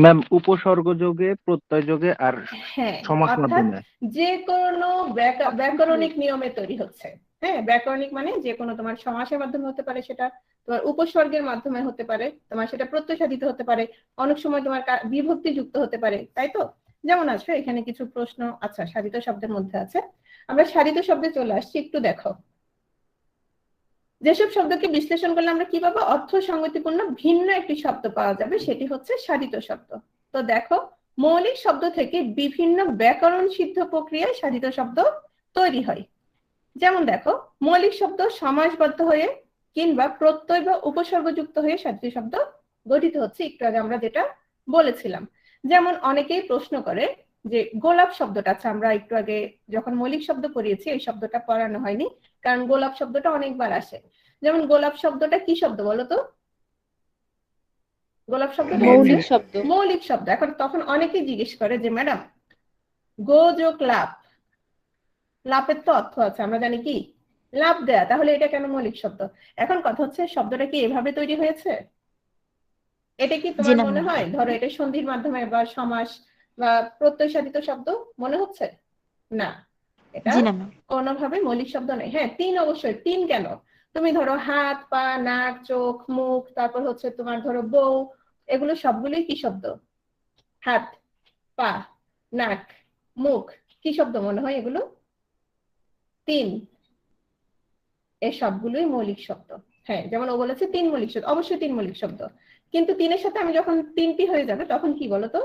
ম্যাম, উপসর্গ যোগে, প্রত্যয় যোগে আর হ্যাঁ, সমাস অর্থাৎ মাধ্যমে। যে কোনো ব্যাকরণিক নিয়মে তৈরি হচ্ছে। হ্যাঁ, ব্যাকরণিক মানে যে কোনো তোমার সমাসের মাধ্যমে হতে পারে, সেটা তোমার উপসর্গের মাধ্যমে হতে পারে, তোমার সেটা প্রত্যয় সাধিত হতে পারে, অনেক সময় তোমার বিভক্তি যুক্ত হতে পারে, তাই তো? যেমন আছে এখানে কিছু প্রশ্ন, আচ্ছা সাধিত শব্দের মধ্যে আছে, আমরা সাধিত শব্দে চলে আসছি, একটু দেখো। যেসব শব্দকে বিশ্লেষণ করলে আমরা কি পাবো? অর্থ সংগতিপূর্ণ ভিন্ন একটি শব্দ পাওয়া যাবে, সেটি হচ্ছে সাধিত শব্দ। তো দেখো, মৌলিক শব্দ থেকে বিভিন্ন ব্যাকরণ সিদ্ধ প্রক্রিয়ায় সাধিত শব্দ তৈরি হয়। যেমন দেখো, মৌলিক শব্দ সমাসবদ্ধ হয়ে কিংবা প্রত্যয় বা উপসর্গযুক্ত হয়ে সাধিত শব্দ গঠিত হচ্ছে, একটু আগে আমরা যেটা বলেছিলাম। যেমন অনেকেই প্রশ্ন করে যে গোলাপ শব্দটা, আচ্ছা আমরা একটু আগে যখন মৌলিক শব্দ পড়িয়েছি এই শব্দটা পড়ানো হয়নি, কারণ গোলাপ শব্দটা অনেকবার আসে। যেমন গোলাপ শব্দটা কি শব্দ বলো তো? গোলাপ শব্দটা মৌলিক শব্দ। মৌলিক শব্দ। এখন তখন অনেকেই জিজ্ঞেস করে যে ম্যাডাম, গো যোগ লাভ, লাভের তো অর্থ আছে, আমরা জানি কি লাভ দেয়া, তাহলে এটা কেন মৌলিক শব্দ? এখন কথা হচ্ছে শব্দটা কি এভাবে তৈরি হয়েছে? এটা কি তোমার মনে হয় ধরো এটা সন্ধির মাধ্যমে বা সমাস বা প্রত্যয় সাধিত শব্দ মনে হচ্ছে? না, এটা কোনোভাবে মৌলিক শব্দ নয়। হ্যাঁ, তিন অবশ্যই। তিন কেন? তুমি ধরো হাত, পা, নাক, চোখ, মুখ, তারপর হচ্ছে তোমার ধরো বউ, এগুলো সবগুলোই কি শব্দ? হাত, পা, নাক, মুখ, কি শব্দ মনে হয় এগুলো? তিন। এই সবগুলোই মৌলিক শব্দ। হ্যাঁ, যেমন ও বলেছে তিন মৌলিক শব্দ, অবশ্যই তিন মৌলিক শব্দ, কিন্তু তিনের সাথে আমি যখন তিনটি হয়ে যাবে তখন কি বলতো?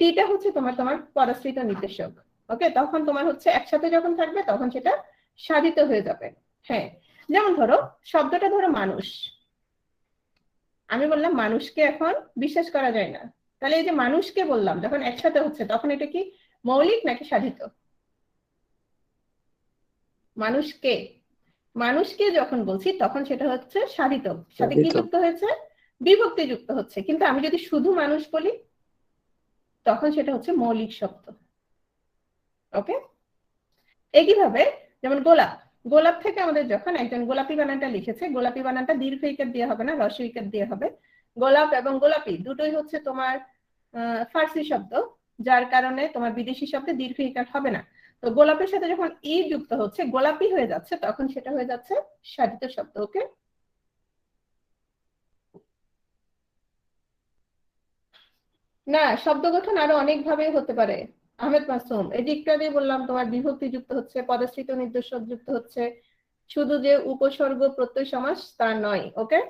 টিটা হচ্ছে তোমার পদাশ্রিত নির্দেশক। ওকে, তখন তোমার হচ্ছে একসাথে যখন থাকবে তখন সেটা সাধিত হয়ে যাবে। হ্যাঁ, যেমন ধরো শব্দটা ধরো মানুষ, আমি বললাম মানুষকে এখন বিশ্বাস করা যায় না, তাহলে এই যে মানুষকে বললাম যখন একসাথে হচ্ছে তখন এটা কি মৌলিক নাকি সাধিত? মানুষকে, মানুষকে যখন বলছি তখন সেটা হচ্ছে সাধিত। সাথে কি যুক্ত হয়েছে? বিভক্তি যুক্ত হচ্ছে। কিন্তু আমি যদি শুধু মানুষ বলি তখন সেটা হচ্ছে মৌলিক শব্দ। ওকে, একইভাবে যেমন গোলাপ, গোলাপ থেকে আমাদের যখন একজন গোলাপি বানানটা লিখেছে, গোলাপি বানানটা দীর্ঘ ইকার দিয়ে হবে না, হ্রস্ব ইকার দিয়ে হবে। গোলাপ এবং গোলাপি দুটোই হচ্ছে তোমার ফার্সি শব্দ, যার কারণে তোমার বিদেশি শব্দে দীর্ঘ ইকার হবে না। তো গোলাপের সাথে যখন ই যুক্ত হচ্ছে, গোলাপি হয়ে যাচ্ছে, তখন সেটা হয়ে যাচ্ছে সাধিত শব্দ। ওকে, না শব্দ গঠন আরো অনেক ভাবে হতে পারে আহমেদ মাসুম। এই যে একটু আগে বললাম তোমার বিভক্তি যুক্ত হচ্ছে, পদাশ্রিত নির্দেশক যুক্ত হচ্ছে, শুধু যে উপসর্গ প্রত্যয় সমাস তা নয়। ওকে,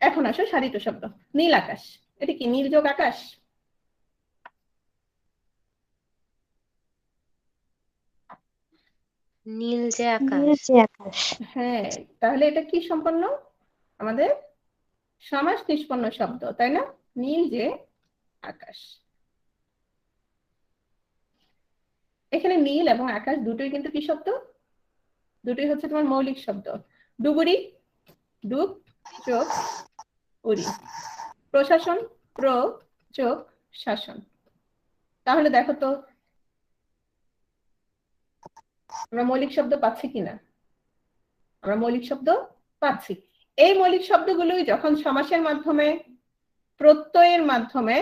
এখন আসো সাধিত শব্দ। নীল আকাশ, এটা কি নীল যোগ আকাশ? নীল যে আকাশ। হ্যাঁ, তাহলে এটা কি সম্পন্ন? আমাদের সমাস নিষ্পন্ন শব্দ, তাই না? নীল যে আকাশ। এখানে নীল এবং আকাশ দুটোই কিন্তু কি শব্দ? দুটোই হচ্ছে তোমার মৌলিক শব্দ। ডুবুরি, ডুব যোগ উরি, প্রশাসন, প্র যোগ শাসন। তাহলে দেখো তো আমরা মৌলিক শব্দ পাচ্ছি কিনা? আমরা মৌলিক শব্দ পাচ্ছি। এই মৌলিক শব্দগুলোই যখন সমাসের মাধ্যমে, প্রত্যয়ের মাধ্যমে,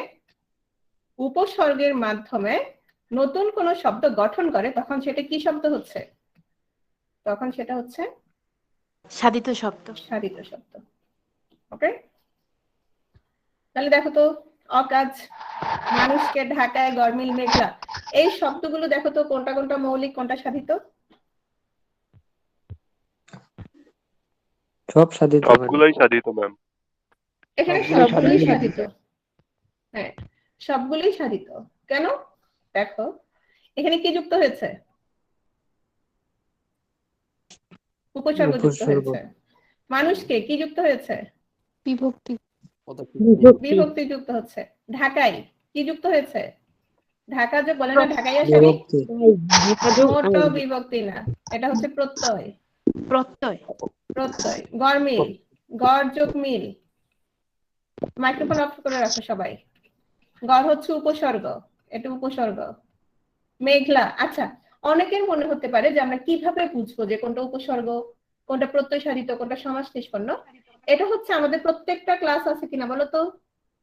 উপসর্গের মাধ্যমে নতুন কোন শব্দ গঠন করে তখন সেটা কি শব্দ হচ্ছে? তখন সেটা হচ্ছে সাধিত শব্দ। সাধিত শব্দ। ওকে, তাহলে দেখো তো অকাজ, মানুষকে ঢাকায়, গরমিল, মেঘলা, এই শব্দগুলো দেখো তো কোনটা কোনটা মৌলিক কোনটা সাধিত? সব সাধিত। সবগুলোই সাধিত ম্যাম। এখানে সবগুলোই সাধিত। হ্যাঁ, সবগুলোই সাধিত। কেন? দেখো এখানে কি যুক্ত হয়েছে? উপসর্গ যুক্ত হয়েছে। মানুষকে কি যুক্ত হয়েছে? বিভক্তি। বিভক্তি যুক্ত হচ্ছে। ঢাকায় কি যুক্ত হয়েছে? ঢাকা যে বলে না ঢাকাইয়া শাড়ি, মোটো বিভক্তি না, এটা হচ্ছে প্রত্যয়। প্রত্যয়। প্রত্যয়। গরমিল, গড় যোগ মিল। মাইক্রোফোন অফ করে রাখো সবাই। গড় হচ্ছে উপসর্গ, এটা উপসর্গ। মেঘলা, আচ্ছা অনেকের মনে হতে পারে যে আমরা কিভাবে বুঝবো যে কোনটা উপসর্গ, কোনটা প্রত্যয় সাধিত, কোনটা সমাস নিষ্পন্ন? এটা হচ্ছে আমাদের প্রত্যেকটা ক্লাস আছে কিনা বলো তো?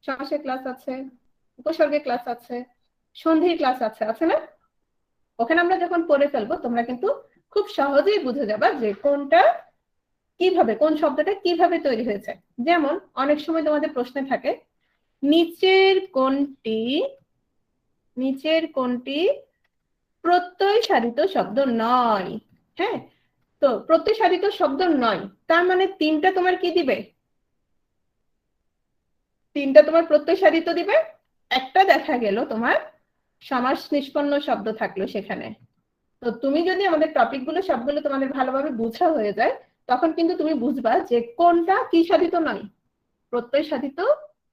সমাসের ক্লাস আছে, উপসর্গের ক্লাস আছে, সন্ধির ক্লাস আছে, আছে না? ওখানে আমরা যখন পড়ে ফেলবো তোমরা কিন্তু খুব সহজেই বুঝে যাবা যে কোনটা কিভাবে, কোন শব্দটা কিভাবে তৈরি হয়েছে। যেমন অনেক সময় তোমাদের প্রশ্নে থাকে নিচের কোনটি প্রত্যয় সাধিত শব্দ নয়। হ্যাঁ, তো প্রত্যয় সাধিত শব্দ নয় তার মানে তিনটা তোমার কি দিবে? তিনটা তোমার প্রত্যয় সাধিত দিবে। একটা দেখা গেল তোমার সমাস নিষ্পন্ন শব্দ থাকলো সেখানে। তো তুমি যদি আমাদের টপিকগুলো সবগুলো তোমাদের ভালোভাবে বোঝা হয়ে যায়, তখন কিন্তু তুমি বুঝবা যে কোনটা কি সাধিত নয়, প্রত্যয় সাধিত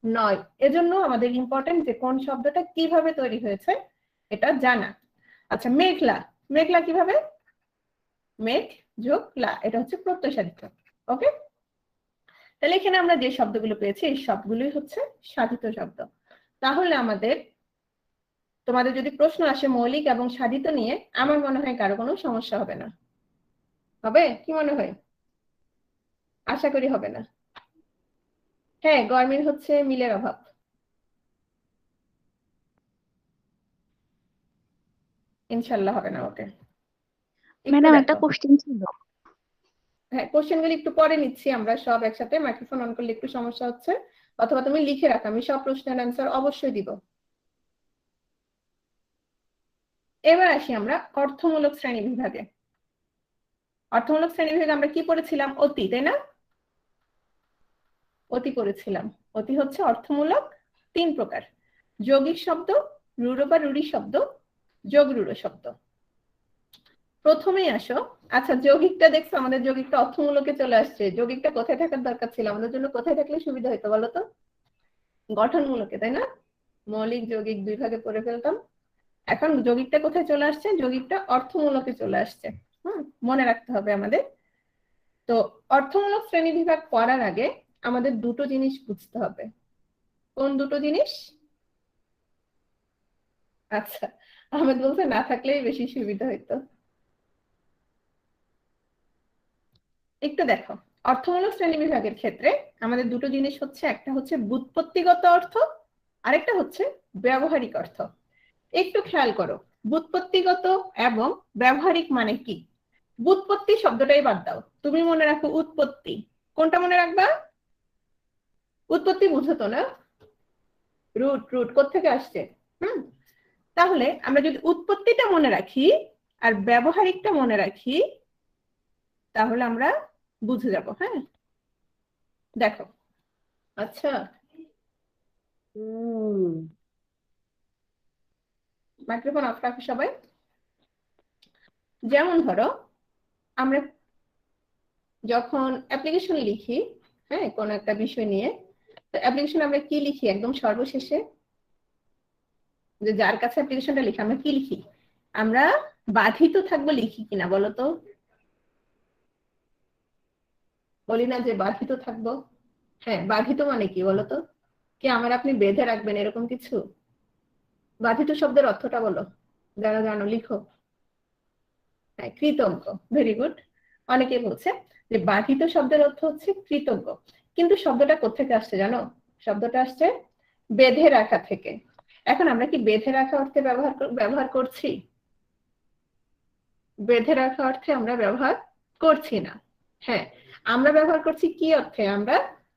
নয়। এজন্য আমাদের ইম্পর্টেন্ট যে কোন শব্দটা কিভাবে তৈরি হয়েছে এটা জানা। আচ্ছা, মেঘলা, মেঘলা কিভাবে? মেঘ যোগ লা, এটা হচ্ছে প্রত্যয় সাধিত। ওকে, তাহলে এখানে আমরা যে শব্দগুলো পেয়েছি এই সবগুলোই হচ্ছে সাধিত শব্দ। তাহলে তোমাদের যদি প্রশ্ন আসে মৌলিক এবং সাধিত নিয়ে, আমার মনে হয় কারো কোনো সমস্যা হবে না। হবে কি মনে হয়? আশা করি হবে না। হ্যাঁ, গরমিল হচ্ছে মিলের অভাব। ইনশাল্লাহ হবে না। ওকে, ম্যাডাম একটা কোশ্চেন ছিল। হ্যাঁ, কোশ্চেন গুলি একটু পরে নিচ্ছি আমরা সব একসাথে। মাইক্রোফোন অন করলে একটু সমস্যা হচ্ছে, অথবা তুমি লিখে রাখো, আমি সব প্রশ্নের অ্যান্সার অবশ্যই দিব। এবার আসি আমরা অর্থমূলক শ্রেণী বিভাগে। অর্থমূলক শ্রেণী বিভাগে আমরা কি পড়েছিলাম? অতি, তাই না? অতি পড়েছিলাম। অতি হচ্ছে অর্থমূলক 3 প্রকার: যৌগিক শব্দ, রূঢ় বা রূঢ়ি শব্দ, যোগ রূঢ় শব্দ। প্রথমেই আসো, আচ্ছা যৌগিকটা দেখছো, আমাদের যৌগিকটা অর্থমূলকে চলে আসছে। যৌগিকটা কোথায় থাকার দরকার ছিল আমাদের জন্য? কোথায় থাকলে সুবিধা হতো বলো তো? গঠনমূলকে, তাই না? মৌলিক যৌগিক 2 ভাগে পড়ে ফেলতাম। এখন যৌগিকটা কোথায় চলে আসছে? যৌগিকটা অর্থমূলকে চলে আসছে। মনে রাখতে হবে আমাদের। তো অর্থমূলক শ্রেণী বিভাগ পড়ার আগে আমাদের দুটো জিনিস বুঝতে হবে। কোন দুটো জিনিস? আচ্ছা, আহমেদ বলছে না থাকলেই বেশি সুবিধা হইতো। একটু দেখো, অর্থমূলক শ্রেণী বিভাগের ক্ষেত্রে আমাদের দুটো জিনিস হচ্ছে, একটা হচ্ছে ব্যুৎপত্তিগত অর্থ, আরেকটা হচ্ছে ব্যবহারিক অর্থ। একটু খেয়াল করো, ব্যুৎপত্তিগত এবং ব্যবহারিক মানে কি? ব্যুৎপত্তি শব্দটাই বাদ দাও, তুমি মনে রাখো উৎপত্তি। কোনটা মনে রাখবা? উৎপত্তি বুঝো তো না? রুট, রুট কোত্থেকে আসছে। তাহলে আমরা যদি উৎপত্তিটা মনে রাখি আর ব্যবহারিকটা মনে রাখি, তাহলে আমরা বুঝে যাব। হ্যাঁ, দেখো, আচ্ছা মাইক্রোফোন অফ রাখো সবাই। যেমন ধরো, আমরা যখন অ্যাপ্লিকেশন লিখি, হ্যাঁ, কোন একটা বিষয় নিয়ে, তো অ্যাপ্লিকেশন আমরা কি লিখি একদম সর্বশেষে? যে যার কাছে অ্যাপ্লিকেশনটা লিখি আমরা কি লিখি? আমরা বাধিত থাকবো লিখি কিনা বলো তো? বলি না যে বাধিত থাকবো? হ্যাঁ, বাধিত মানে কি বলতো? কি আমার আপনি বেঁধে রাখবেন এরকম কিছু? বাধিত শব্দের অর্থটা বলো, যারা জানো লিখো। হ্যাঁ, কৃতজ্ঞ। Very good. অনেকে বলছে যে বাধিত শব্দের অর্থ হচ্ছে কৃতজ্ঞ, কিন্তু শব্দটা কোথেকে আসছে জানো? শব্দটা আসছে বেঁধে রাখা থেকে। এখন আমরা কি বেঁধে রাখা অর্থে ব্যবহার করছি? বেঁধে রাখা অর্থে আমরা ব্যবহার করছি না। হ্যাঁ, আমরা ব্যবহার করছি কি অর্থে?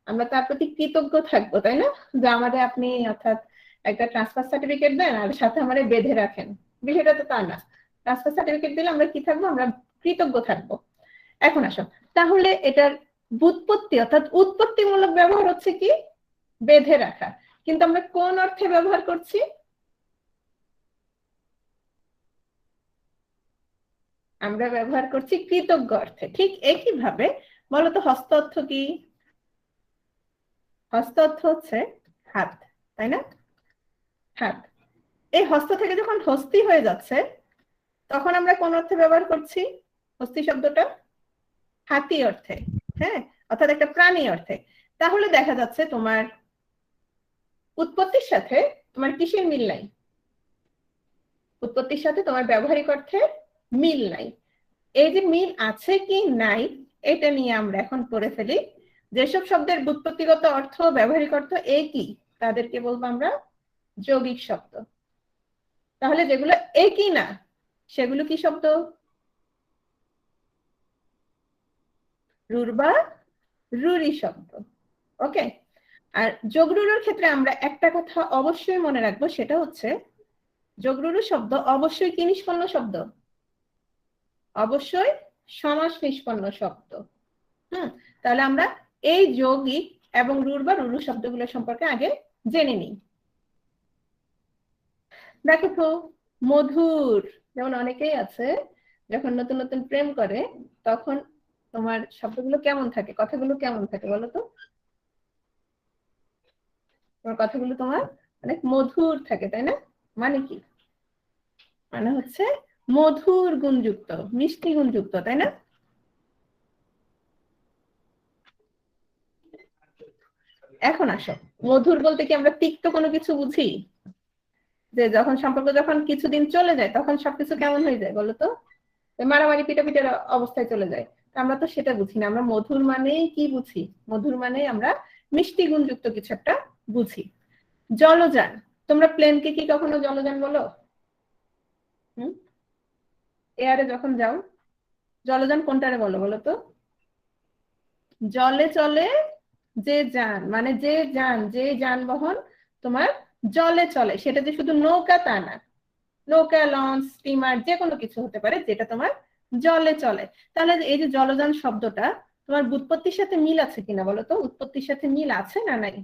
আমরা তার প্রতি কৃতজ্ঞ থাকবো, তাই না? যে আমাদের আপনি অর্থাৎ একটা ট্রান্সফার সার্টিফিকেট দেন আর সাথে আমাদের বেঁধে রাখেন, বিষয়টা তো তা না। ট্রান্সফার সার্টিফিকেট দিলে আমরা কি থাকবো? আমরা কৃতজ্ঞ থাকবো। এখন আসো, তাহলে এটার ব্যুৎপত্তি অর্থাৎ উৎপত্তিমূলক ব্যবহার হচ্ছে কি? বেঁধে রাখা। কিন্তু আমরা কোন অর্থে ব্যবহার করছি? আমরা ব্যবহার করছি কৃতজ্ঞ অর্থে। ঠিক একই ভাবে বলতো হস্ত অর্থ কি? হস্ত অর্থ হচ্ছে হাত, তাই না? হাত। এই হস্ত থেকে যখন হস্তি হয়ে যাচ্ছে, তখন আমরা কোন অর্থে ব্যবহার করছি হস্তি শব্দটা? হাতি অর্থে। হ্যাঁ, অর্থাৎ একটা প্রাণী অর্থে। তাহলে দেখা যাচ্ছে তোমার উৎপত্তির সাথে তোমার কিসের মিল নাই? উৎপত্তির সাথে তোমার ব্যবহারিক অর্থের মিল নাই। এই যে মিল আছে কি নাই, এটা নিয়ে আমরা এখন পড়ে ফেলি। যেসব শব্দের ব্যুৎপত্তিগত অর্থ ব্যবহারিক অর্থ একই, তাদেরকে বলবো আমরা যৌগিক শব্দ। তাহলে যেগুলো একই না, সেগুলো কি শব্দ? রূঢ় বা রূঢ়ি শব্দ। ওকে, আর যোগ রূঢ়ের ক্ষেত্রে আমরা একটা কথা অবশ্যই মনে রাখবো, সেটা হচ্ছে যোগ রূঢ় শব্দ অবশ্যই কি নিষ্পন্ন শব্দ? অবশ্যই সমাস নিষ্পন্ন শব্দ। তাহলে আমরা এই যৌগিক এবং রূঢ় বা রূঢ় শব্দগুলো সম্পর্কে আগে জেনে নিই। দেখো তো, মধুর, যেমন অনেকেই আছে যখন নতুন নতুন প্রেম করে তখন তোমার শব্দগুলো কেমন থাকে, কথাগুলো কেমন থাকে বলো তো? তোমার কথাগুলো তোমার অনেক মধুর থাকে, তাই না? মানে কি? মানে হচ্ছে মধুর গুণযুক্ত, মিষ্টি গুণযুক্ত, তাই না? এখন আসো, মধুর বলতে কি আমরা তিক্ত কোনো কিছু বুঝি? যে যখন সম্পর্ক যখন কিছুদিন চলে যায় তখন সবকিছু কেমন হয়ে যায় বলো তো? মারামারি পিটাপিটের অবস্থায় চলে যায়। আমরা তো সেটা বুঝি না। আমরা মধুর মানেই কি বুঝি? মধুর মানে আমরা মিষ্টি গুণযুক্ত কিছু একটা বুঝি। জলযান, তোমরা প্লেনকে কি কখনো জলযান বলো? এয়ারে যখন যাও জলযান কোনটারে বলো বলো তো? জলে চলে যে যান, মানে যে যান, যে যানবাহন তোমার জলে চলে, সেটা যে শুধু নৌকা তা না। নৌকা, লঞ্চ, স্টিমার যে কোনো কিছু হতে পারে যেটা তোমার জলে চলে। তাহলে এই যে জলযান শব্দটা তোমার ব্যুৎপত্তির সাথে মিল আছে কিনা বলো তো? উৎপত্তির সাথে মিল আছে না নাই?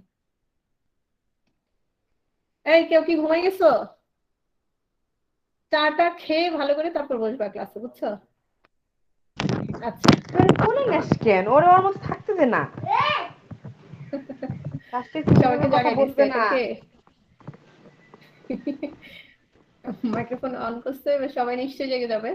এই কেউ কি ঘুমাই গেছো? চাটা খেয়ে ভালো করে তারপর বসবা ক্লাসে, বুঝছো? আচ্ছা, কোলে নেস কেন? ওরা ওর মতো থাকতে দে না। সবাইকে কথা জাগাই বলবে দিচ্ছে না। কে? মাইক্রোফোন অন করছে, এবার সবাই নিশ্চয়ই জেগে যাবে।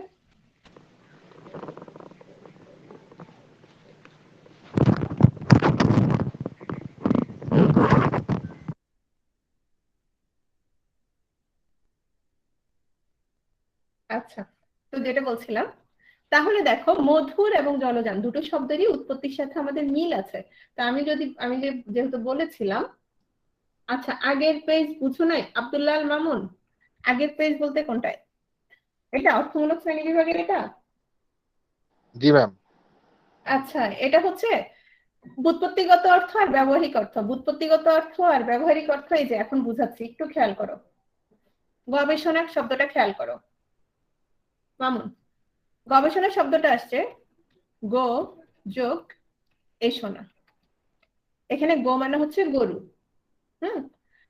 আচ্ছা, তো যেটা বলছিলাম, তাহলে দেখো মধুর এবং জলযান দুটো শব্দেরই উৎপত্তির সাথে আমাদের মিল আছে। তা আমি যেহেতু বলেছিলাম, আচ্ছা আগের পেজ বুঝো নাই আব্দুল্লাহ আল মামুন? আগের পেজ বলতে কোনটায়? এটা অর্থমূলক শ্রেণী বিভাগের এটা? জি ম্যাম। আচ্ছা, এটা হচ্ছে ব্যুৎপত্তিগত অর্থ আর ব্যবহারিক অর্থ। ব্যুৎপত্তিগত অর্থ আর ব্যবহারিক অর্থ এই যে এখন বুঝাচ্ছি, একটু খেয়াল করো। গবেষণা শব্দটা খেয়াল করো মামুন। গবেষণা শব্দটা আসছে গো যোগ এষণা। এখানে গো মানে হচ্ছে গরু,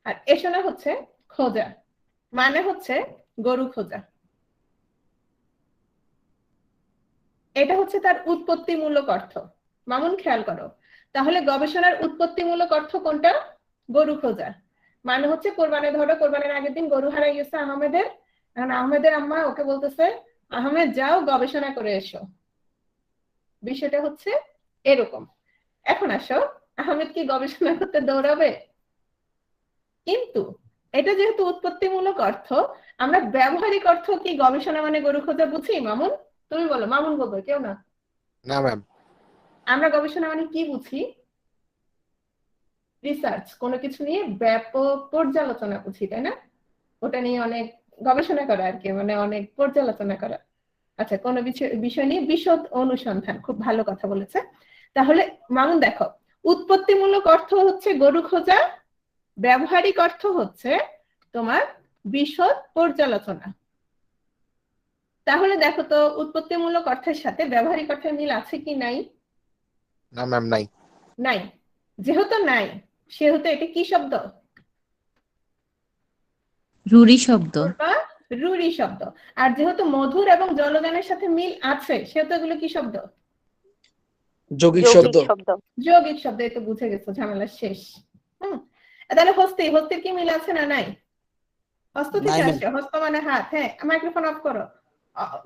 আর এষণা হচ্ছে খোঁজা, মানে হচ্ছে গরু খোঁজা। এটা হচ্ছে তার উৎপত্তিমূলক অর্থ। মামুন খেয়াল করো, তাহলে গবেষণার উৎপত্তিমূলক অর্থ কোনটা? গরু খোঁজা। মানে হচ্ছে ধরো কোরবানির আগের দিন গরু হারাই গেছে আহমেদের, এখন আহমেদের আম্মা ওকে বলতেছে আহমেদ যাও গবেষণা করে এসো। বিষয়টা হচ্ছে এরকম। এখন আসো, আহমেদ কি গবেষণা করতে দৌড়াবে? কিন্তু এটা যেহেতু উৎপত্তিমূলক অর্থ, আমরা ব্যবহারিক অর্থ কি গবেষণা মানে গরু খোঁজা বুঝি? মামুন তুমি বলো, মামুন বলবো, কেউ না। না ম্যাম। আমরা গবেষণা মানে কি বুঝি? রিসার্চ, কোনো কিছু নিয়ে ব্যাপক পর্যালোচনা বুঝি, তাই না? ওটা নিয়ে অনেক গবেষণা করা আর কি, মানে অনেক পর্যালোচনা করা। আচ্ছা, কোনো বিষয় নিয়ে বিশদ অনুসন্ধান, খুব ভালো কথা বলেছে। তাহলে মামুন দেখো, উৎপত্তিমূলক অর্থ হচ্ছে গরু খোঁজা, ব্যবহারিক অর্থ হচ্ছে তোমার বিশদ পর্যালোচনা। তাহলে দেখো তো উৎপত্তিমূলক অর্থের সাথে ব্যবহারিক অর্থের মিল আছে কি নাই? না ম্যাম, নাই। নাই। যেহেতু নাই সেহেতু এটা কি শব্দ? রুড়ি শব্দ। রুড়ি শব্দ। আর যেহেতু মধুর এবং জলযানের সাথে মিল আছে সেহেতু এগুলো কি শব্দ? যৌগিক শব্দ। যৌগিক শব্দ। এই তো বুঝে গেছো, ঝামেলা শেষ। তাহলে হস্তির কি মিল আছে না নাই? হস্ত থেকে আসে, হস্ত মানে হাত। হ্যাঁ, মাইক্রোফোন অফ করো,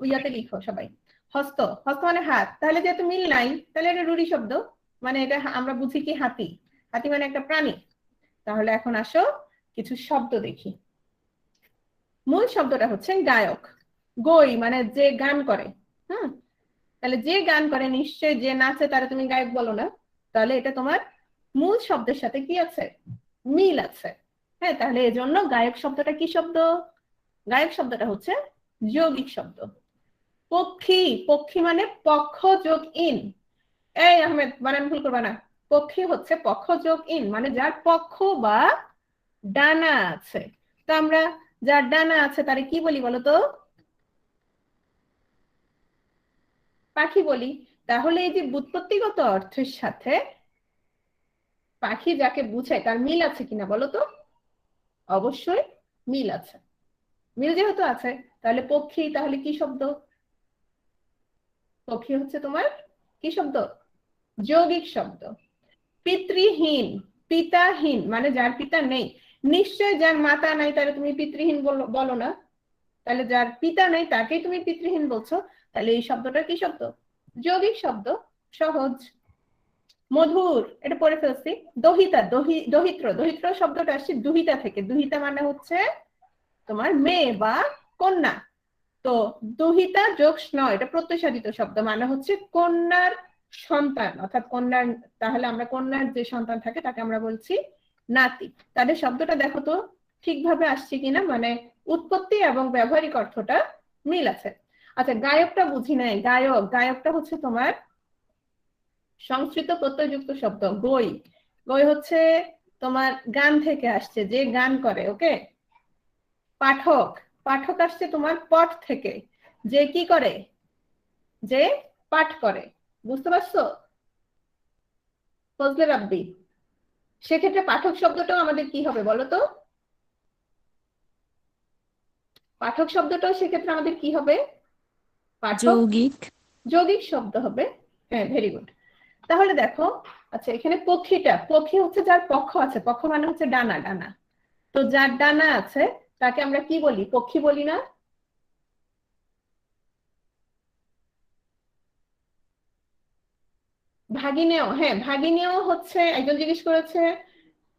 ইয়াতে লিখো সবাই। হস্ত মানে হাত। তাহলে যেহেতু মিল নাই তাহলে এটা রুড়ি শব্দ, মানে এটা আমরা বুঝি কি হাতি। হাতি মানে একটা প্রাণী। তাহলে এখন আসো কিছু শব্দ দেখি। মূল শব্দটা হচ্ছে গায়ক। গই মানে যে গান করে। তাহলে যে গান করে নিশ্চয় যে নাচে তারা তুমি গায়ক বলো না। তাহলে এটা তোমার মূল শব্দের সাথে কি আছে? মিল আছে। হ্যাঁ, তাহলে এজন্য গায়ক শব্দটা কি শব্দ? গায়ক শব্দটা হচ্ছে যৌগিক শব্দ। পক্ষী মানে পক্ষ যোগ ইন। এই আহমেদ বানান ভুল করবা না। পক্ষী হচ্ছে পক্ষ যোগ ইন, মানে যার পক্ষ বা ডানা আছে। তো আমরা যার ডানা আছে তারে কি বলি বলতো? পাখি বলি। তাহলে এই যে ব্যুৎপত্তিগত অর্থের সাথে পাখি যাকে বুঝায় তার মিল আছে কিনা বলতো? অবশ্যই মিল আছে। মিল যেহেতু আছে তাহলে পক্ষী, তাহলে কি শব্দ? পক্ষী হচ্ছে তোমার কি শব্দ? যৌগিক শব্দ। পিতৃহীন, পিতাহীন মানে যার পিতা নেই। নিশ্চয় যার মাতা নাই তাহলে তুমি পিতৃহীন বলো না, তাহলে যার পিতা নেই তাকেই তুমি পিতৃহীন বলছো, তাহলে এই শব্দটা কি শব্দ? যৌগিক শব্দ। সহজ। মধুর, এটা পড়ে ফেলছি। দহিতা, দহিত্র, দহিত্র শব্দটা আসছে দুহিতা থেকে। দুহিতা মানে হচ্ছে তোমার মেয়ে বা কন্যা। তো দুহিতা যোগ স্ন, এটা প্রত্যয়সাধিত শব্দ, মানে হচ্ছে কন্যার সন্তান, অর্থাৎ কন্যার, তাহলে আমরা কন্যার যে সন্তান থাকে তাকে আমরা বলছি নাতি। তাহলে শব্দটা দেখো তো ঠিকভাবে আসছে কিনা, মানে উৎপত্তি এবং ব্যবহারিক অর্থটা মিল আছে। আচ্ছা, গায়কটা বুঝি নাই। গায়ক, গায়কটা হচ্ছে তোমার সংস্কৃত প্রত্যয়যুক্ত শব্দ। গই, গই হচ্ছে তোমার গান থেকে আসছে, যে গান করে। ওকে। পাঠক, পাঠক আসছে তোমার পঠ থেকে, যে কি করে? যে পাঠ করে। বুঝতে পারছো ফজলে রাব্বি? সেক্ষেত্রে পাঠক শব্দটাও আমাদের কি হবে বলো তো? পাঠক শব্দটাও সেক্ষেত্রে আমাদের কি হবে? পাঠক যৌগিক। যৌগিক শব্দ হবে। হ্যাঁ, ভেরি গুড। তাহলে দেখো, আচ্ছা এখানে পক্ষীটা, পক্ষী হচ্ছে যার পক্ষ আছে। পক্ষ মানে হচ্ছে ডানা, ডানা। তো যার ডানা আছে তাকে আমরা কি বলি? পক্ষী বলি না? ভাগিনেয়, হ্যাঁ ভাগিনেয় হচ্ছে, একজন জিজ্ঞেস করেছে,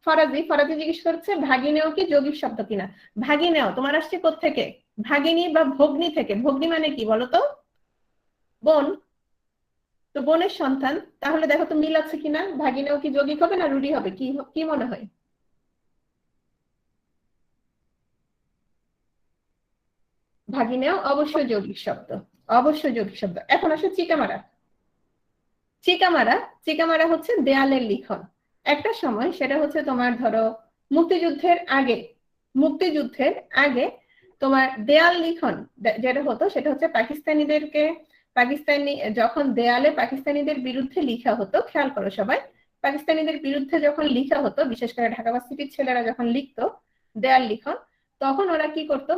ফরাজি, ফরাজি জিজ্ঞেস করেছে ভাগিনেয় কি যৌগিক শব্দ কিনা। ভাগিনেয় তোমার আসছে কোত্থেকে? ভাগিনী বা ভগ্নী থেকে। ভগ্নী মানে কি বলতো? বোন। তো বোনের সন্তান। তাহলে দেখো তো মিল আছে কিনা। ভাগিনেয় কি যৌগিক হবে না রূঢ়ি হবে? কি কি মনে হয়? ভাগিনেয় অবশ্যই যৌগিক শব্দ, অবশ্যই যৌগিক শব্দ। এখন আসে চিকামারা। চিকামারা, চিকামারা হচ্ছে দেয়ালের লিখন। একটা সময় সেটা হচ্ছে তোমার ধরো মুক্তিযুদ্ধের আগে, মুক্তিযুদ্ধের আগে তোমার দেয়াল লিখন যেটা হতো সেটা হচ্ছে পাকিস্তানিদেরকে, পাকিস্তানি যখন দেয়ালে পাকিস্তানিদের বিরুদ্ধে লিখা হতো, খেয়াল করো সবাই, পাকিস্তানিদের বিরুদ্ধে যখন লিখা হতো, বিশেষ করে ঢাকা ভার্সিটির ছেলেরা যখন লিখতো দেয়াল লিখন, তখন ওরা কি করতো,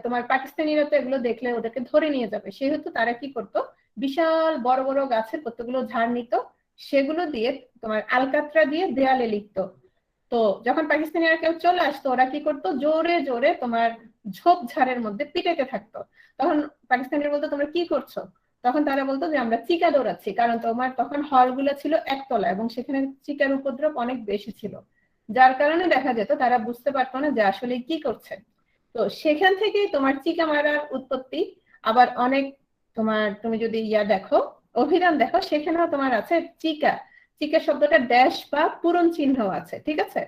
তোমার পাকিস্তানিরা তো এগুলো দেখলে ওদেরকে ধরে নিয়ে যাবে, সেহেতু তারা কি করতো, বিশাল বড় বড় গাছের কতগুলো ঝাড় নিত, সেগুলো দিয়ে তোমার আলকাতরা দিয়ে দেয়ালে লিখতো। তো যখন পাকিস্তানিরা কেউ চলে আসতো ওরা কি করতো, জোরে জোরে তোমার ঝোপ ঝাড়ের মধ্যে পিটাইতে থাকতো। তখন পাকিস্তানিরা বলতো তোমরা কি করছো? তখন তারা বলতো যে আমরা চিকা দৌড়াচ্ছি, কারণ তোমার তখন হলগুলো ছিল একতলা এবং সেখানে চিকার উপদ্রব অনেক বেশি ছিল, যার কারণে দেখা যেত তারা বুঝতে পারতো না যে আসলে কি করছে। তো সেখান থেকেই তোমার চিকা মারার উৎপত্তি। আবার অনেক তোমার, তুমি যদি দেখো, অভিধান দেখো, সেখানেও তোমার আছে চিকা। চিকা শব্দটা ড্যাশ বা পূরণ চিহ্ন আছে, ঠিক আছে?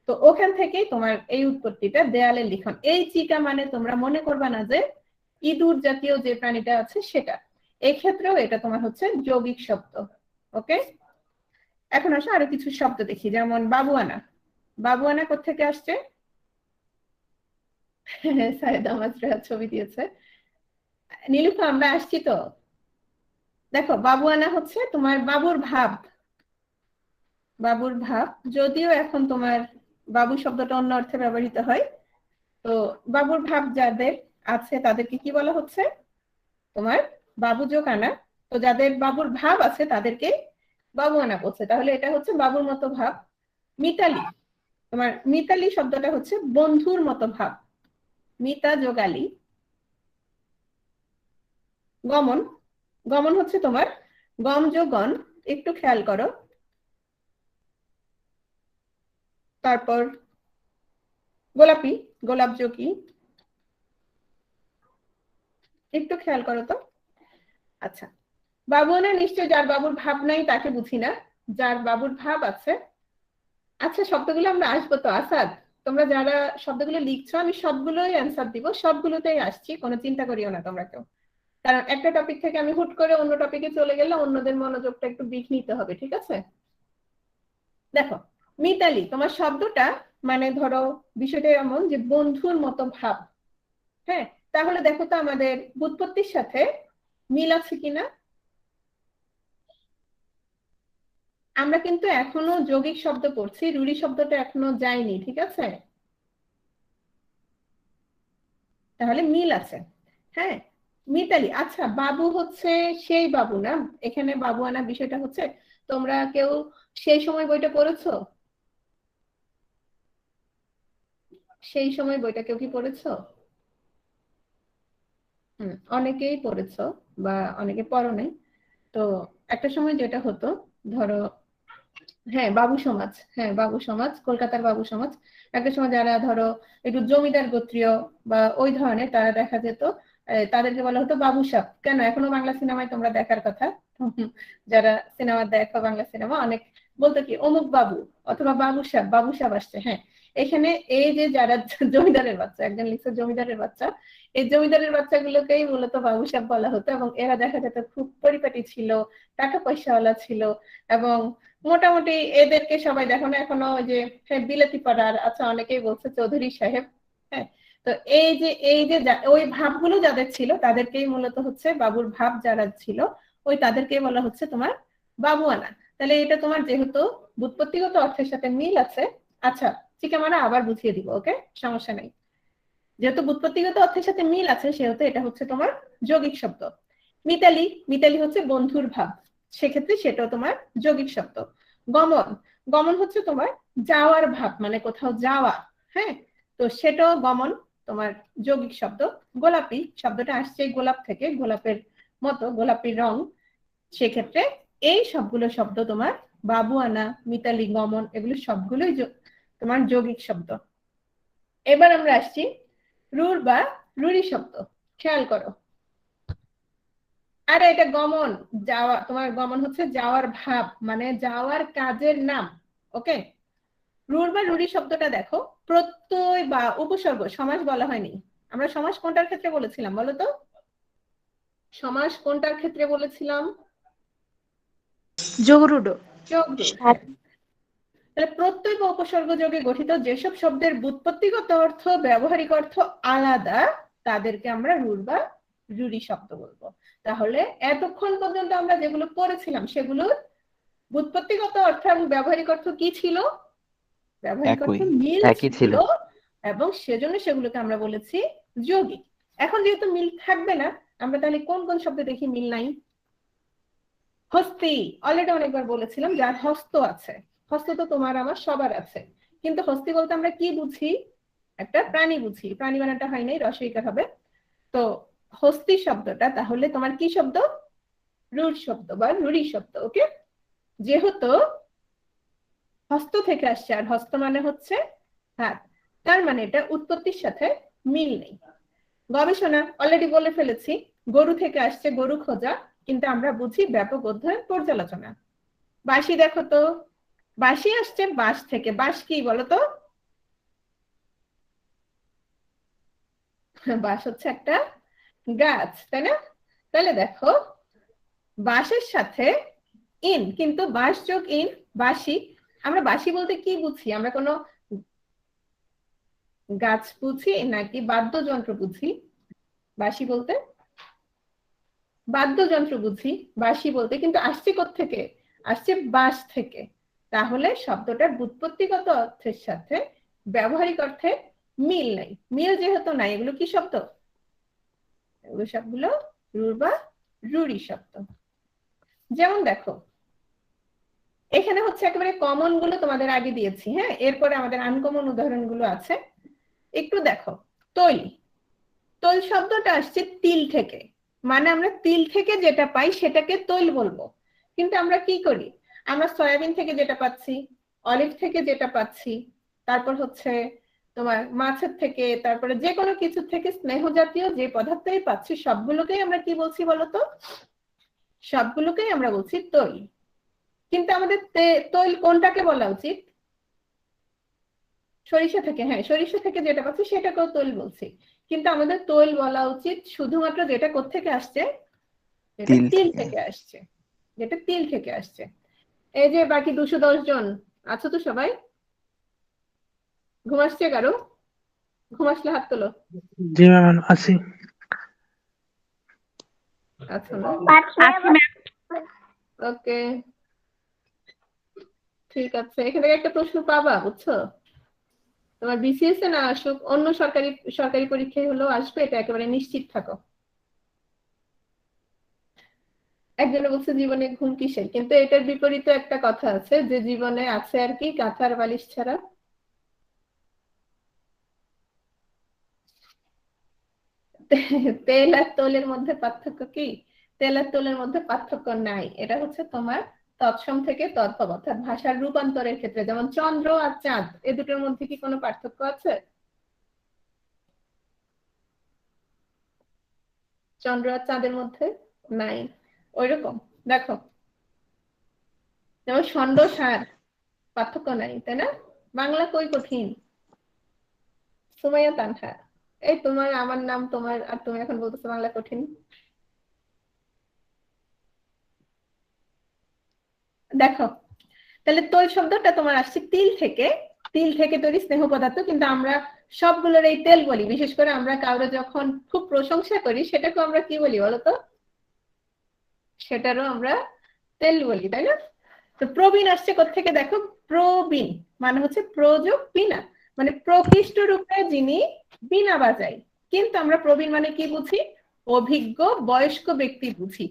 তো ওখান থেকেই তোমার এই উৎপত্তিটা, দেয়ালের লিখন। এই চিকা মানে তোমরা মনে করবা না যে ইঁদুর জাতীয় যে প্রাণীটা আছে সেটা। এই ক্ষেত্রেও এটা তোমার হচ্ছে যৌগিক শব্দ। ওকে। এখন আসো আরো কিছু শব্দ দেখি, যেমন বাবুয়ানা। বাবুয়ানা কোত্থেকে আসছে? সাইদা মাসরা ছবি দিয়েছে। নীলুফা, আমরা আসছি তো। দেখো, বাবুয়ানা হচ্ছে তোমার বাবুর ভাব। বাবুর ভাব, যদিও এখন তোমার বাবু শব্দটা অন্য অর্থে ব্যবহৃত হয়। তো বাবুর ভাব যাদের আছে তাদেরকে কি বলা হচ্ছে? তোমার বাবু যোগ আনা। তো যাদের বাবুর ভাব আছে তাদেরকে বাবু আনা বলছে, তাহলে এটা হচ্ছে বাবুর মতো ভাব। মিতালি, তোমার মিতালি শব্দটা হচ্ছে বন্ধুর মতো ভাব। মিতা যোগালি। গমন, গমন হচ্ছে তোমার গম যোগন, একটু খেয়াল করো। তারপর গোলাপি, গোলাপ যোগী, একটু খেয়াল করো তো। আচ্ছা, বাবুয়ানা নিশ্চয় যার বাবুর ভাব নাই তাকে বুঝি না, যার বাবুর ভাব আছে। আচ্ছা, শব্দগুলো আমরা আসবো তো। আসাদ, তোমরা যারা শব্দগুলো লিখছো আমি সবগুলোই অ্যান্সার দিব, সবগুলোতেই আসছি, কোনো চিন্তা করিও না তোমরা কেউ। কারণ একটা টপিক থেকে আমি হুট করে অন্য টপিকে চলে গেলে অন্যদের মনোযোগটা একটু বিঘ্নিত হবে, ঠিক আছে? দেখো, মিতালি তোমার শব্দটা মানে ধরো বিষয়টা এমন যে বন্ধুর মতো ভাব। হ্যাঁ, তাহলে দেখো তো আমাদের ব্যুৎপত্তির সাথে মিল আছে কিনা। আমরা কিন্তু এখনো যৌগিক শব্দ পড়ছি, রূঢ়ি শব্দটা এখনো যায়নি, ঠিক আছে? তাহলে মিল আছে। হ্যাঁ, মিতালি, আচ্ছা বাবু হচ্ছে সেই বাবু না? এখানে বাবু আনা বিষয়টা হচ্ছে, তোমরা কেউ সেই সময় বইটা পড়েছো? সেই সময় বইটা কেউ কি পড়েছো? অনেকেই পড়েছো বা অনেকে পড়ো নাই। তো একটা সময় যেটা হতো, ধরো, হ্যাঁ বাবু সমাজ, হ্যাঁ বাবু সমাজ, কলকাতার বাবু সমাজ, একটা সময় যারা ধরো একটু জমিদার গোত্রীয় বা ওই ধরনের, তারা দেখা যেত তাদেরকে বলা হতো বাবু সাহেব। কেন, এখনো বাংলা সিনেমায় তোমরা দেখার কথা, যারা সিনেমা দেখো বাংলা সিনেমা, অনেক বলতো কি অমুক বাবু অথবা বাবু সাহেব আসছে। হ্যাঁ, এখানে এই যে যারা জমিদারের বাচ্চা, একজন লিখছে জমিদারের বাচ্চা, এই জমিদারের বাচ্চাগুলোকেই মূলত বাবু সাহেব বলা হতো। এবং এরা দেখা যেত খুব পরিপাটি ছিল, টাকা পয়সাওয়ালা ছিল, এবং মোটামুটি এদেরকে সবাই দেখো না এখনো ওই যে, হ্যাঁ বিলাতি পাড়ার, আচ্ছা অনেকেই বলছে চৌধুরী সাহেব। হ্যাঁ, তো এই যে ওই ভাবগুলো যাদের ছিল তাদেরকেই মূলত হচ্ছে বাবুর ভাব যারা ছিল, ওই তাদেরকেই বলা হচ্ছে তোমার বাবুয়ানা। তাহলে এটা তোমার যেহেতু ব্যুৎপত্তিগত অর্থের সাথে মিল আছে, আচ্ছা চিকামারা আবার বুঝিয়ে দিব, ওকে, সমস্যা নেই। যেহেতু ব্যুৎপত্তিগত অর্থের সাথে মিল আছে, সেহেতু এটা হচ্ছে তোমার যৌগিক শব্দ। মিতালি হচ্ছে বন্ধুর ভাব, সেক্ষেত্রে সেটাও তোমার যৌগিক শব্দ। গমন হচ্ছে তোমার যাওয়ার ভাব, মানে কোথাও যাওয়া। হ্যাঁ, তো সেটাও গমন তোমার যৌগিক শব্দ। গোলাপি শব্দটা আসছে গোলাপ থেকে, গোলাপের মতো, গোলাপি রং, সেক্ষেত্রে এই সবগুলো শব্দ তোমার বাবুয়ানা, মিতালি, গমন, এগুলো সবগুলোই তোমার যৌগিক শব্দ। এবার আমরা আসছি রুর বা রুরি শব্দ। খেয়াল করো, আরে এটা গমন, যাওয়া, তোমার গমন হচ্ছে যাওয়ার ভাব, মানে যাওয়ার কাজের নাম। ওকে, রুর বা রুরি শব্দটা দেখো, প্রত্যয় বা উপসর্গ, সমাস বলা হয়নি। আমরা সমাস কোনটার ক্ষেত্রে বলেছিলাম বলো তো? সমাস কোনটার ক্ষেত্রে বলেছিলাম? যোগরূঢ়। যোগরূঢ়। তাহলে প্রত্যয় বা উপসর্গ যোগে গঠিত যেসব শব্দের ব্যুৎপত্তিগত অর্থ, ব্যবহারিক অর্থ আলাদা, তাদেরকে আমরা রুর বা রুরি শব্দ বলবো। তাহলে এতক্ষণ পর্যন্ত আমরা যেগুলো পড়েছিলাম সেগুলোর ব্যুৎপত্তিগত অর্থ এবং ব্যবহারিক অর্থ কি ছিল? ব্যবহারিক অর্থ মিল ছিল, এবং সেজন্য সেগুলোকে আমরা বলেছি যৌগিক। এখন যেহেতু মিল থাকবে না, আমরা তাহলে কোন কোন শব্দে দেখি মিল নাই? হস্তি, অলরেডি অনেকবার বলেছিলাম, যার হস্ত আছে। হস্ত তো তোমার আমার সবার আছে, কিন্তু হস্তি বলতে আমরা কি বুঝি? একটা প্রাণী বুঝি, প্রাণী বানানটা হয় নাই, রসইকার হবে। তো হস্তি শব্দটা তাহলে তোমার কি শব্দ? রুর শব্দ বা রুরি শব্দ। ওকে, যেহেতু হস্ত থেকে আসছে, আর হস্ত মানে হচ্ছে হাত, তার মানে এটা উৎপত্তির সাথে মিল নেই। গবেষণা অলরেডি বলে ফেলেছি, গরু থেকে আসছে, গরু খোঁজা, কিন্তু আমরা বুঝি ব্যাপক অধ্যয়ন, পর্যালোচনা। বাঁশি দেখো তো, বাঁশি আসছে বাঁশ থেকে, বাঁশ কি বলতো? বাঁশ হচ্ছে একটা গাছ, তাই না? তাহলে দেখো, বাঁশের সাথে ইন, কিন্তু বাঁশ যোগ ইন বাঁশি। আমরা বাঁশি বলতে কি বুঝি? আমরা কোনো গাছ বুঝি নাকি বাদ্যযন্ত্র বুঝি? বাঁশি বলতে বাদ্যযন্ত্র বুঝি বাঁশি বলতে, কিন্তু আসছে কোত্থেকে? আসছে বাঁশ থেকে। তাহলে শব্দটার ব্যুৎপত্তিগত অর্থের সাথে ব্যবহারিক অর্থে মিল নাই। মিল যেহেতু নাই, এগুলো কি শব্দ? এগুলো সবগুলো রুর বা রুরি শব্দ। যেমন দেখো, এখানে হচ্ছে একেবারে কমন গুলো তোমাদের আগে দিয়েছি, হ্যাঁ, এরপরে আমাদের আনকমন উদাহরণ গুলো আছে। একটু দেখো, তৈল, তৈল শব্দটা আসছে তিল থেকে, মানে আমরা তিল থেকে যেটা পাই সেটাকে তৈল বলবো। কিন্তু আমরা কি করি? আমরা সয়াবিন থেকে যেটা পাচ্ছি, অলিভ থেকে যেটা পাচ্ছি, তারপর হচ্ছে তোমার মাছের থেকে, তারপরে যে কোনো কিছু থেকে স্নেহ জাতীয় যে পদার্থই পাচ্ছি, সবগুলোকেই আমরা কি বলছি বলতো? সবগুলোকেই আমরা বলছি তৈল। কিন্তু আমাদের তৈল কোনটাকে বলা উচিত? সরিষা থেকে, হ্যাঁ সরিষা থেকে যেটা পাচ্ছি সেটাকেও তৈল বলছি, কিন্তু আমাদের তৈল বলা উচিত শুধুমাত্র যেটা কোত্থেকে আসছে, যেটা তিল থেকে আসছে, যেটা তিল থেকে আসছে। এই যে বাকি 210 জন আছো তো সবাই? ঘুম আসছে কারো? ঘুম আসলে হাত তোলো। জি ম্যাম আছি। আচ্ছা না, ওকে ঠিক আছে, এখান থেকে একটা প্রশ্ন পাবা, বুঝছো? তোমার বিসিএস এ না আসুক, অন্য সরকারি সরকারি পরীক্ষায় হলেও আসবে, এটা একেবারে নিশ্চিত থাকো। একজনে বলছে জীবনে ঘুম কিসের, কিন্তু এটার বিপরীতে একটা কথা আছে যে জীবনে আছে আর কি, কাঁথার বালিশ ছাড়া। তেল আর তোলের মধ্যে পার্থক্য কি? তেল আর তোলের মধ্যে পার্থক্য নাই, এটা হচ্ছে তোমার তৎসম থেকে তদ্ভব, অর্থাৎ ভাষার রূপান্তরের ক্ষেত্রে। যেমন চন্দ্র আর চাঁদ, এ দুটোর মধ্যে কি কোনো পার্থক্য আছে? চন্দ্র আর চাঁদের মধ্যে নাই। ওইরকম দেখো, যেমন ষণ্ড সার, পার্থক্য নাই, তাই না? বাংলা কই কঠিন? সুমাইয়া তানহা, এই তোমার আমার নাম তোমার, আর তুমি এখন বলতেছো বাংলা কঠিন। দেখো, তাহলে তৈল শব্দটা তোমার আসছে তিল থেকে। তিল থেকে তৈরি স্নেহ পদার্থ, কিন্তু আমরা সবগুলোর এই তেল বলি। বিশেষ করে আমরা কাউরে যখন খুব প্রশংসা করি সেটাকে আমরা কি বলি বলতো? সেটারও আমরা তেল বলি, তাই না? তো প্রবীণ আসছে কোত্থেকে দেখো, প্রবীণ মানে হচ্ছে প্রযোগ বিনা, মানে প্রকৃষ্ট রূপে যিনি বিনা বাজায়। কিন্তু আমরা প্রবীণ মানে কি বুঝি? অভিজ্ঞ বয়স্ক ব্যক্তি বুঝি।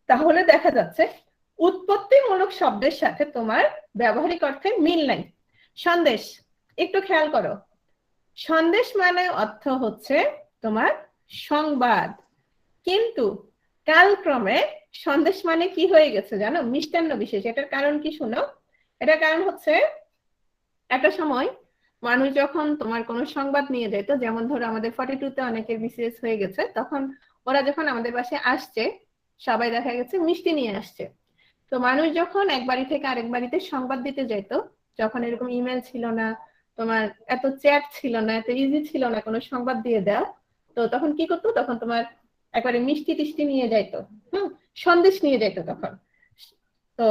তাহলে দেখা যাচ্ছে উৎপত্তিমূলক শব্দের সাথে তোমার ব্যবহারিক অর্থে মিল নাই। সন্দেশ, একটু খেয়াল করো, সন্দেশ মানে অর্থ হচ্ছে তোমার সংবাদ, কিন্তু কালক্রমে সন্দেশ মানে কি হয়ে গেছে জানো? মিষ্টান্ন বিশেষ। এটার কারণ কি শুনো? এটার কারণ হচ্ছে একটা সময় মানুষ যখন তোমার কোনো সংবাদ নিয়ে যেত, যেমন ধরো আমাদের 42-তে অনেকের বিসিএস হয়ে গেছে, তখন ওরা যখন আমাদের বাসায় আসছে সবাই দেখা গেছে মিষ্টি নিয়ে আসছে। তো মানুষ যখন এক বাড়ি থেকে আরেক বাড়িতে সংবাদ দিতে যেত, যখন এরকম ইমেল ছিল না, তোমার এত চ্যাট ছিল না, এত ইজি ছিল না কোনো সংবাদ দিয়ে দেওয়া, তো তখন কি করতো? তখন তোমার একবারে মিষ্টি টিষ্টি নিয়ে যাইতো, সন্দেশ নিয়ে যাইতো তখন। তো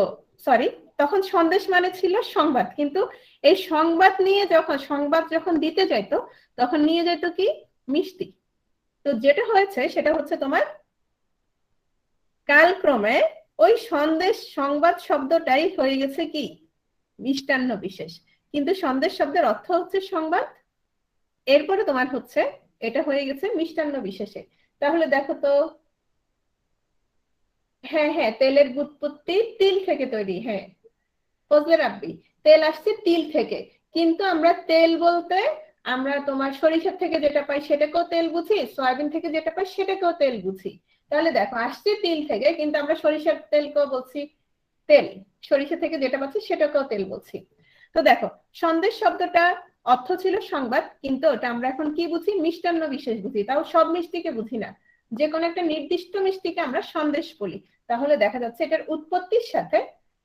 সরি, তখন সন্দেশ মানে ছিল সংবাদ, কিন্তু এই সংবাদ নিয়ে সংবাদ যখন দিতে যাইতো তখন নিয়ে যাইতো কি? মিষ্টি। তো যেটা হয়েছে সেটা হচ্ছে তোমার কালক্রমে ওই সন্দেশ সংবাদ শব্দটাই হয়ে গেছে কি? মিষ্টান্ন বিশেষ। কিন্তু সন্দেশ শব্দের অর্থ হচ্ছে সংবাদ, এরপরে তোমার হচ্ছে এটা হয়ে গেছে মিষ্টান্ন বিশেষে। তাহলে দেখো তো, হ্যাঁ হ্যাঁ, তেলের উৎপত্তি তিল থেকে তৈরি। হ্যাঁ ফজলে রাব্বি, তেল আসছে তিল থেকে, কিন্তু আমরা তেল বলতে আমরা তোমার সরিষার থেকে যেটা পাই সেটাকেও তেল বুঝি, সয়াবিন থেকে যেটা পাই সেটাকেও তেল বুঝি। তাহলে দেখো, আসছে তিল থেকে, কিন্তু আমরা সরিষার তেলকেও বলছি তেল, সরিষা থেকে যেটা পাচ্ছি সেটাকেও তেল বলছি। তো দেখো, সন্দেশ শব্দটা অর্থ ছিল সংবাদ, কিন্তু ওটা আমরা এখন কি বুঝি? মিষ্টান্ন বিশেষ বুঝি। তাও সব মিষ্টিকে বুঝি না, যে কোনো একটা নির্দিষ্ট মিষ্টিকে আমরা সন্দেশ বলি। তাহলে দেখা যাচ্ছে এটার উৎপত্তির সাথে,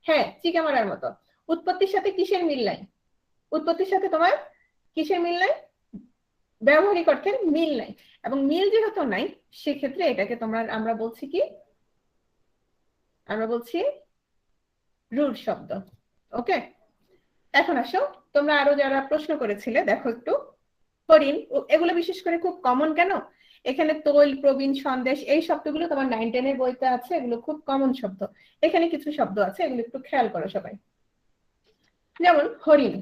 হ্যাঁ চিকা মারার মতো, উৎপত্তির সাথে কিসের মিল নাই? উৎপত্তির সাথে তোমার কিসের মিল নাই? ব্যবহারিক অর্থের মিল নাই। এবং মিল যেহেতু নাই, সেক্ষেত্রে এটাকে আমরা বলছি কি? আমরা বলছি রূঢ় শব্দ। ওকে, এখন আসো, তোমরা আরো যারা প্রশ্ন করেছিলে দেখো একটু। হরিণ, এগুলো বিশেষ করে খুব কমন কেন? এখানে তৈল, প্রবীণ, সন্দেশ, এই শব্দগুলো তোমার 9-10 বইতে আছে, এগুলো খুব কমন শব্দ। এখানে কিছু শব্দ আছে, এগুলো একটু খেয়াল করো সবাই। যেমন হরিণ,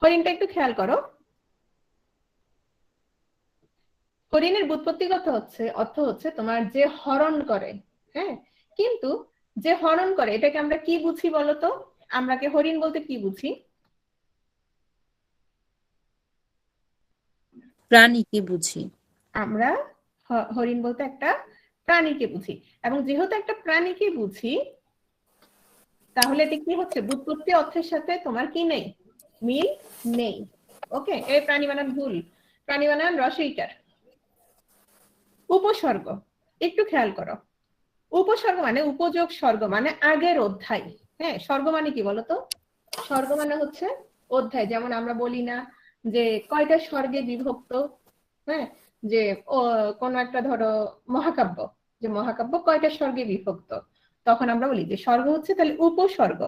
হরিণটা একটু খেয়াল করো। হরিণের ব্যুৎপত্তিগত অর্থ হচ্ছে তোমার যে হরণ করে। হ্যাঁ, কিন্তু যে হরণ করে এটাকে আমরা কি বুঝি বলতো? আমরা কি হরিণ বলতে কি বুঝি? প্রাণীকে বুঝি। আমরা হরিণ বলতে একটা প্রাণীকে বুঝি, এবং যেহেতু একটা প্রাণীকে বুঝি, তাহলে এটা কি হচ্ছে? ব্যুৎপত্তি অর্থের সাথে তোমার কি নেই? মিল নেই। ওকে, এই প্রাণী বানান ভুল, প্রাণী বানান রসইকার। উপসর্গ, একটু খেয়াল করো। উপসর্গ মানে উপযোগ সর্গ, মানে আগের অধ্যায়। হ্যাঁ, সর্গ মানে কি বলতো? সর্গ মানে হচ্ছে অধ্যায়। যেমন আমরা বলি না যে কয়টা স্বর্গে বিভক্ত? হ্যাঁ, যে কোন একটা ধরো মহাকাব্য, যে মহাকাব্য কয়টা স্বর্গে বিভক্ত, তখন আমরা বলি যে স্বর্গ হচ্ছে তাহলে উপসর্গ।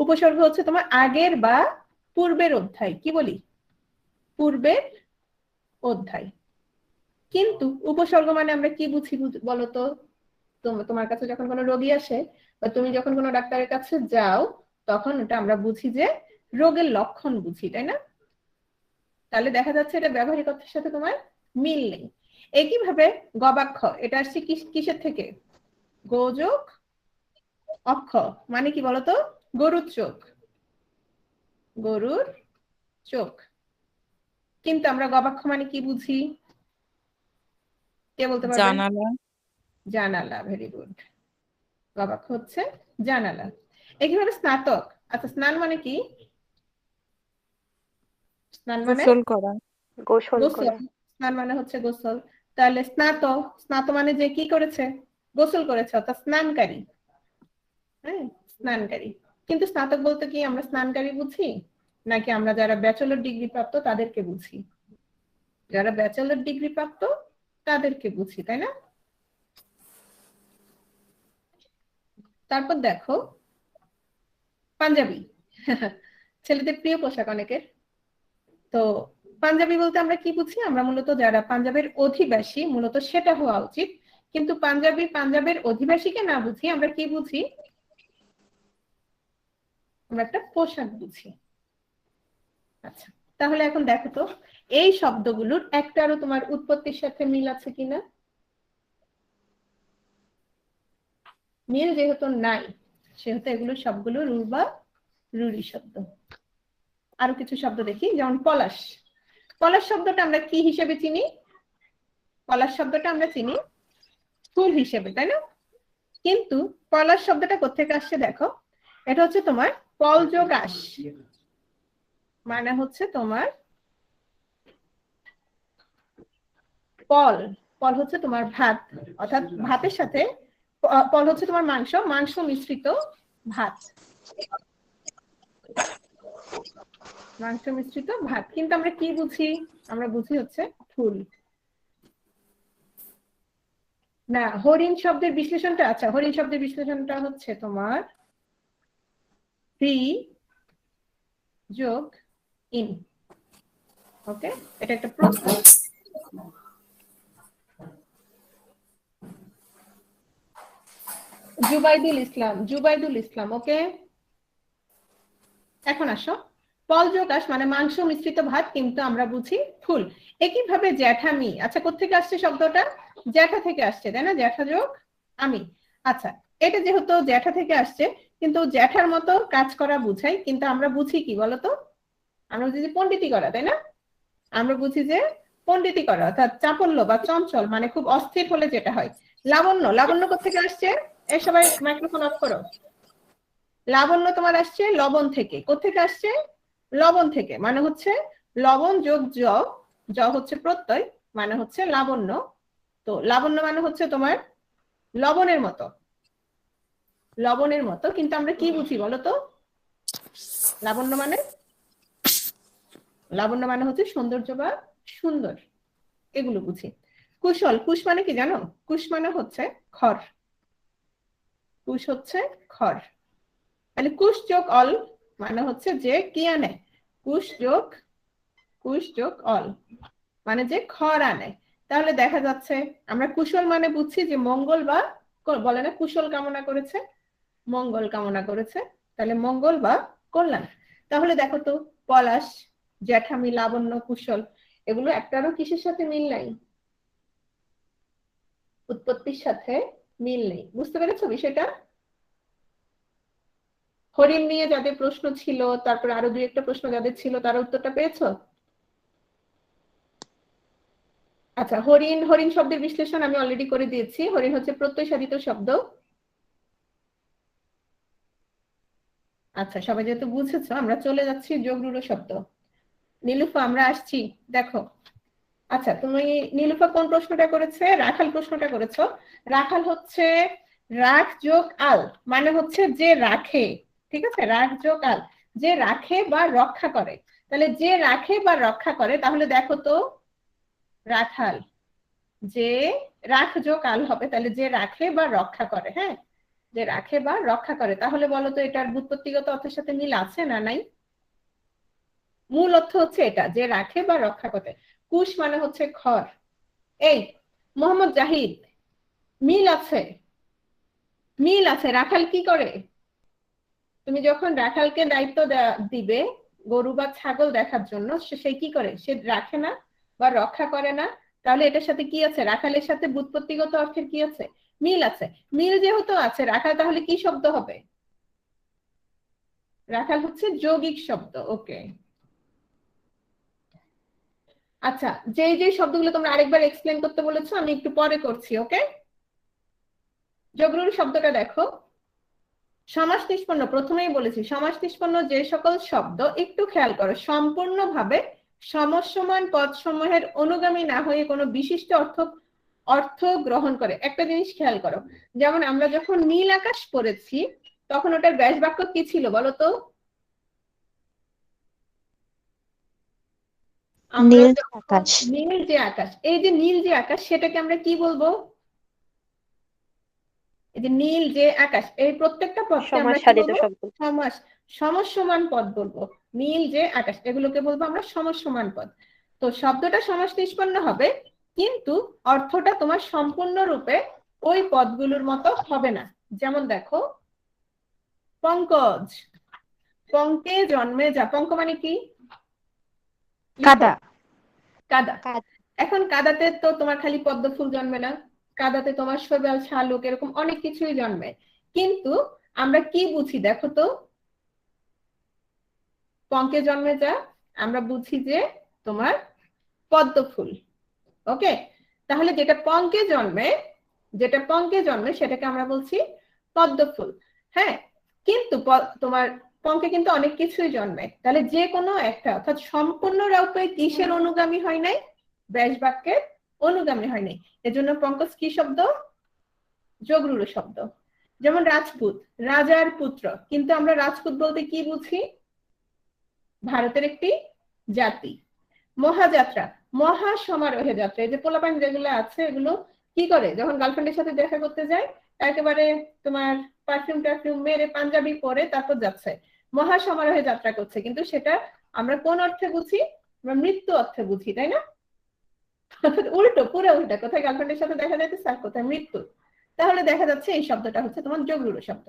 উপসর্গ হচ্ছে তোমার আগের বা পূর্বের অধ্যায়, কি বলি? পূর্বের অধ্যায়। কিন্তু উপসর্গ মানে আমরা কি বুঝি বলতো? তোমার কাছে যখন কোনো রোগী আসে বা তুমি যখন কোনো ডাক্তারের কাছে যাও, তখন ওটা আমরা বুঝি যে রোগের লক্ষণ বুঝি, তাই না? তাহলে দেখা যাচ্ছে এটা ব্যবহারিক অর্থের সাথে তোমার মিল নেই। একইভাবে গবাক্ষ, এটা আসছে কিসের থেকে? গোযোগ অক্ষ, মানে কি বলতো? গরুর চোখ, গরুর চোখ। কিন্তু আমরা গবাক্ষ মানে কি বুঝি? কে বলতে পারবেন? জানালা। জানালা, ভেরি গুড। গবাক্ষ হচ্ছে জানালা। একইভাবে স্নাতক। আচ্ছা, স্নান মানে কি? স্নান মানে গোসল করা। গোসল গোসল। করা। স্নান মানে হচ্ছে গোসল। তাহলে স্নাত, স্নাত মানে যে কি করেছে? গোসল করেছে, অর্থাৎ স্নানকারী। হ্যাঁ, স্নানকারী। কিন্তু স্নাতক বলতে কি আমরা স্নানকারী বুঝি, নাকি আমরা যারা ব্যাচেলর ডিগ্রি প্রাপ্ত তাদেরকে বুঝি? যারা ব্যাচেলর ডিগ্রি প্রাপ্ত তাদেরকে বুঝি, তাই না? তারপর দেখো পাঞ্জাবি। ছেলেদের প্রিয় পোশাক অনেকের। তো পাঞ্জাবি বলতে আমরা কি বুঝি? আমরা মূলত যারা পাঞ্জাবের অধিবাসী, মূলত সেটা হওয়া উচিত, কিন্তু পাঞ্জাবের অধিবাসীকে না বুঝি, আমরা কি বুঝি? আমরা একটা পোশাক বুঝি। আচ্ছা, তাহলে এখন দেখো তো এই শব্দগুলোর একটারও তোমার উৎপত্তির সাথে মিল আছে কিনা? মিল যেহেতু নাই, সেহেতু এগুলো সবগুলো রূঢ় বা রূঢ়ি শব্দ। আরো কিছু শব্দ দেখি, যেমন পলাশ। পলাশ শব্দটা আমরা কি হিসেবে চিনি? পলাশ শব্দটা আমরা চিনি ফুল হিসেবে, তাই না? কিন্তু পলাশ শব্দটা কোত্থেকে আসছে দেখো, এটা হচ্ছে তোমার পল যোগ আশ, মানে হচ্ছে তোমার পল। পল হচ্ছে তোমার ভাত, অর্থাৎ ভাতের সাথে পল হচ্ছে তোমার মাংস, মাংস মিশ্রিত ভাত, মাংস মিশ্রিত ভাত। কিন্তু আমরা কি বুঝি? আমরা বুঝি হচ্ছে ফুল। না, হরিণ শব্দের বিশ্লেষণটা, আচ্ছা হরিণ শব্দের বিশ্লেষণটা হচ্ছে তোমার ফ্রি যোগ ইন। ওকে, এটা একটা প্রশ্ন। জুবাইদুল ইসলাম, ওকে। এখন আসো, পল যোগ আশ মানে মাংস মিশ্রিত ভাত, কিন্তু আমরা বুঝি ফুল। একইভাবে জ্যাঠামি, আচ্ছা কোত্থেকে আসছে শব্দটা? জ্যাঠা থেকে আসছে, তাই না? জ্যাঠা যোগ আমি। আচ্ছা, এটা যেহেতু জ্যাঠা থেকে আসছে, কিন্তু জ্যাঠার মতো কাজ করা বুঝাই, কিন্তু আমরা বুঝি কি বলতো? আমরা বুঝি পণ্ডিতি করা, তাই না? আমরা বুঝি যে পণ্ডিতি করা, অর্থাৎ চাপল্য বা চঞ্চল, মানে খুব অস্থির হলে যেটা হয়। লাবণ্য, লাবণ্য কোত্থেকে আসছে? এই সবাই মাইক্রোফোন অফ করো। লাবণ্য তোমার আসছে লবণ থেকে। কোত্থেকে আসছে? লবণ থেকে, মানে হচ্ছে লবণ যোগ জ হচ্ছে প্রত্যয়, মানে হচ্ছে লাবণ্য। তো লাবণ্য মানে হচ্ছে তোমার লবণের মতো, লবণের মতো। কিন্তু আমরা কি বুঝি বলতো? লাবণ্য মানে হচ্ছে সৌন্দর্য বা সুন্দর, এগুলো বুঝি। কুশল, কুশ মানে কি জানো? কুশ মানে হচ্ছে খড়, কুশ হচ্ছে খড়। তাহলে কুশ যোগ অল মানে হচ্ছে যে কি আনে? কুশ যোগ অল মানে যে খড় আনে। তাহলে দেখা যাচ্ছে আমরা কুশল মানে বুঝছি যে মঙ্গল, বা বলে না কুশল কামনা করেছে, মঙ্গল কামনা করেছে, তাহলে মঙ্গল বা কল্যাণ। তাহলে দেখো তো পলাশ, জ্যাঠামি, লাবণ্য, কুশল, এগুলো একটারও কিসের সাথে মিল নাই? উৎপত্তির সাথে মিল নেই। বুঝতে পেরেছো বিষয়টা? হরিণ নিয়ে যাদের প্রশ্ন ছিল, তারপর আরো দুই একটা প্রশ্ন যাদের ছিল, তারা উত্তরটা পেয়েছো? আচ্ছা, হরিণ শব্দের বিশ্লেষণ আমি অলরেডি করে দিয়েছি। হরিণ হচ্ছে প্রত্যয় সাধিত শব্দ। আচ্ছা, সবাই যেহেতু বুঝেছো, আমরা চলে যাচ্ছি যোগ রূঢ় শব্দ। নীলুফা, আমরা আসছি, দেখো। আচ্ছা, তুমি নীলুফা কোন প্রশ্নটা করেছে? রাখাল প্রশ্নটা করেছো। রাখাল হচ্ছে রাখ যোগ আল, মানে হচ্ছে যে রাখে। ঠিক আছে, রাখ যোগ আল, যে রাখে বা রক্ষা করে। তাহলে যে রাখে বা রক্ষা করে, তাহলে দেখো তো রাখাল, যে রাখ যোগ আল হবে, তাহলে যে রাখে বা রক্ষা করে। হ্যাঁ, যে রাখে বা রক্ষা করে। তাহলে বলো তো এটার ব্যুৎপত্তিগত অর্থের সাথে মিল আছে না নাই? মূল অর্থ হচ্ছে এটা, যে রাখে বা রক্ষা করে। কুশ মানে হচ্ছে খড়। এই মোহাম্মদ জাহিদ, মিল আছে, মিল আছে। রাখাল কি করে? তুমি যখন রাখালকে দায়িত্ব দিবে গরু বা ছাগল দেখার জন্য, সে কি করে? সে রাখে না বা রক্ষা করে না। তাহলে এটার সাথে কি আছে? রাখালের সাথে ব্যুৎপত্তিগত অর্থের কি আছে? মিল আছে। মিল যেহেতু আছে, রাখাল তাহলে কি শব্দ হবে? রাখাল হচ্ছে যৌগিক শব্দ। ওকে, আচ্ছা, যে শব্দগুলো তোমরা আরেকবার এক্সপ্লেন করতে বলেছো আমি একটু পরে করছি। ওকে, যোগরূঢ় শব্দটা দেখো। সমাস নিষ্পন্ন, প্রথমেই বলেছি সমাস নিষ্পন্ন যে সকল শব্দ, একটু খেয়াল করো, সম্পূর্ণভাবে সমস্যমান পদসমূহের অনুগামী না হয়ে কোনো বিশিষ্ট অর্থ গ্রহণ করে। একটা জিনিস খেয়াল করো, যেমন আমরা যখন নীল আকাশ পড়েছি তখন ওটার ব্যাস বাক্য কি ছিল বলো তো? নীল আকাশ। নীল যে আকাশ, এই যে নীল যে আকাশ, সেটাকে আমরা কি বলবো? এই যে নীল যে আকাশ, এই প্রত্যেকটা পদকে আমরা কি বলবো? সমস্যমান পদ বলবো। নীল যে আকাশ, এগুলোকে বলবো আমরা সমস্যমান পদ। তো শব্দটা সমাস নিষ্পন্ন হবে, কিন্তু অর্থটা তোমার সম্পূর্ণরূপে ওই পদগুলোর মতো হবে না। যেমন দেখো, পঙ্কজ, পঙ্কে জন্মে যা। পঙ্ক মানে কি? কাদা। কাদা। এখন কাদাতে তো তোমার খালি পদ্ম ফুল জন্মে না, কাদাতে তোমার শৈবাল, শালুক, এরকম অনেক কিছুই জন্মে। কিন্তু আমরা কি বুঝি দেখো তো? পঙ্কে জন্মে যা আমরা বুঝি যে তোমার পদ্ম ফুল। ওকে, তাহলে যেটা পঙ্কে জন্মে সেটাকে আমরা বলছি পদ্ম ফুল। হ্যাঁ, কিন্তু তোমার পঙ্কে কিন্তু অনেক কিছুই জন্মে। তাহলে যে কোনো একটা, অর্থাৎ সম্পূর্ণরূপে কিসের অনুগামী হয় নাই? ব্যাস বাক্যের অনুগামী হয় নাই। এজন্য পঙ্কজ কি শব্দ? যোগরূঢ় শব্দ। যেমন রাজপুত, রাজার পুত্র, কিন্তু আমরা রাজপুত বলতে কি বুঝি? ভারতের একটি জাতি। মহাযাত্রা, মহা সমারোহে যাত্রা। এই যে পোলাপান যেগুলো আছে, এগুলো কি করে? যখন গার্লফ্রেন্ডের সাথে দেখা করতে যায়, একেবারে তোমার পারফিউম মেরে পাঞ্জাবি পরে তারপর যাচ্ছে, মহা সমারোহে যাত্রা করছে। কিন্তু সেটা আমরা কোন অর্থে বুঝি? আমরা মৃত্যু অর্থে বুঝি, তাই না? উল্টো, পুরো উল্টা। কোথায় গার্লফ্রেন্ডের সাথে দেখা যাইতেছে আর কোথায় মৃত্যু। তাহলে দেখা যাচ্ছে এই শব্দটা হচ্ছে তোমার যোগরূঢ় শব্দ।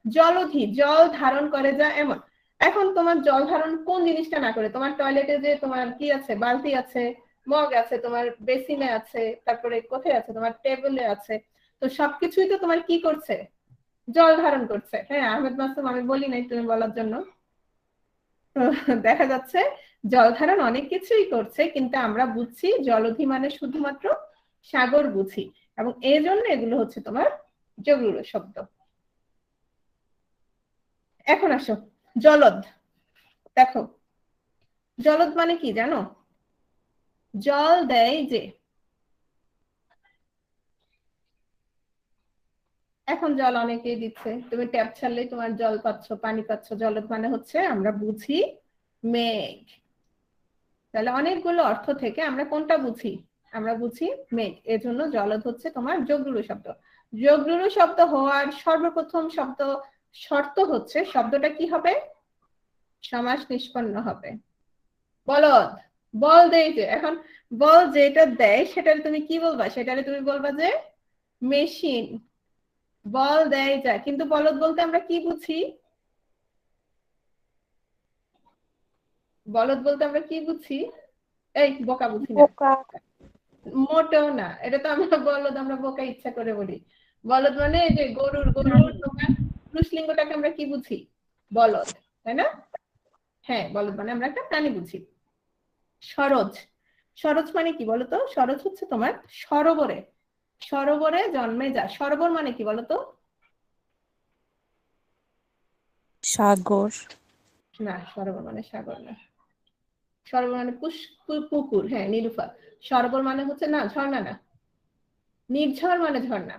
জলধি, জল ধারণ করে যা, এমন। এখন তোমার জল ধারণ কোন জিনিসটা না করে? তোমার টয়লেটে যে তোমার কি আছে? বালতি আছে, মগ আছে, তোমার বেসিনে আছে, তারপরে কোথায় আছে? তোমার টেবিলে আছে। তো সবকিছুই তো তোমার কি করছে? জল ধারণ করছে। হ্যাঁ আহমেদ মাসুম, আমি বলি নাই তুমি বলার জন্য। দেখা যাচ্ছে জল ধারণ অনেক কিছুই করছে, কিন্তু আমরা বুঝছি জলধি মানে শুধুমাত্র সাগর বুঝি, এবং এই জন্য এগুলো হচ্ছে তোমার যোগরূঢ় শব্দ। এখন আসো জলদ। দেখো, জলদ মানে কি জানো? জল দেয় যে। এখন জল অনেকেই দিচ্ছে, তুমি ট্যাপ ছাড়লেই তোমার জল পাচ্ছ, পানি পাচ্ছ। জলদ মানে হচ্ছে আমরা বুঝি মেঘ। তাহলে অনেকগুলো অর্থ থেকে আমরা কোনটা বুঝি? আমরা বুঝি মেঘ। এজন্য জলদ হচ্ছে তোমার যোগরূঢ় শব্দ। যোগরূঢ় শব্দ হওয়ার সর্বপ্রথম শর্ত হচ্ছে শব্দটা কি হবে? সমাস নিষ্পন্ন হবে। বলদ, বল দেয় যে। এখন বল যেটা দেয় সেটারে তুমি কি বলবা? সেটারে তুমি বলবা যে মেশিন। বল দেয় যা, কিন্তু বলদ বলতে আমরা কি বুঝি? বলদ বলতে আমরা কি বুঝি? এই বোকা বুঝি না, মোটেও না। এটা তো আমরা বলদ, আমরা বোকা ইচ্ছা করে বলি। বলদ মানে এই যে গরুর তোমার পুরুষলিঙ্গটাকে আমরা কি বুঝি? বলদ, তাই না? হ্যাঁ, বলদ মানে আমরা একটা প্রাণী বুঝি। সরোজ, সরোজ মানে কি বলতো? সরোজ হচ্ছে তোমার সরোবরে, সরোবরে জন্মে যা। সরোবর মানে কি বলতো? সাগর। না, সরোবর মানে সাগর না। সরোবর মানে পুকুর। হ্যাঁ, নিরুফা। সরোবর মানে হচ্ছে না, ঝর্ণা না। নির্ঝর মানে ঝর্ণা।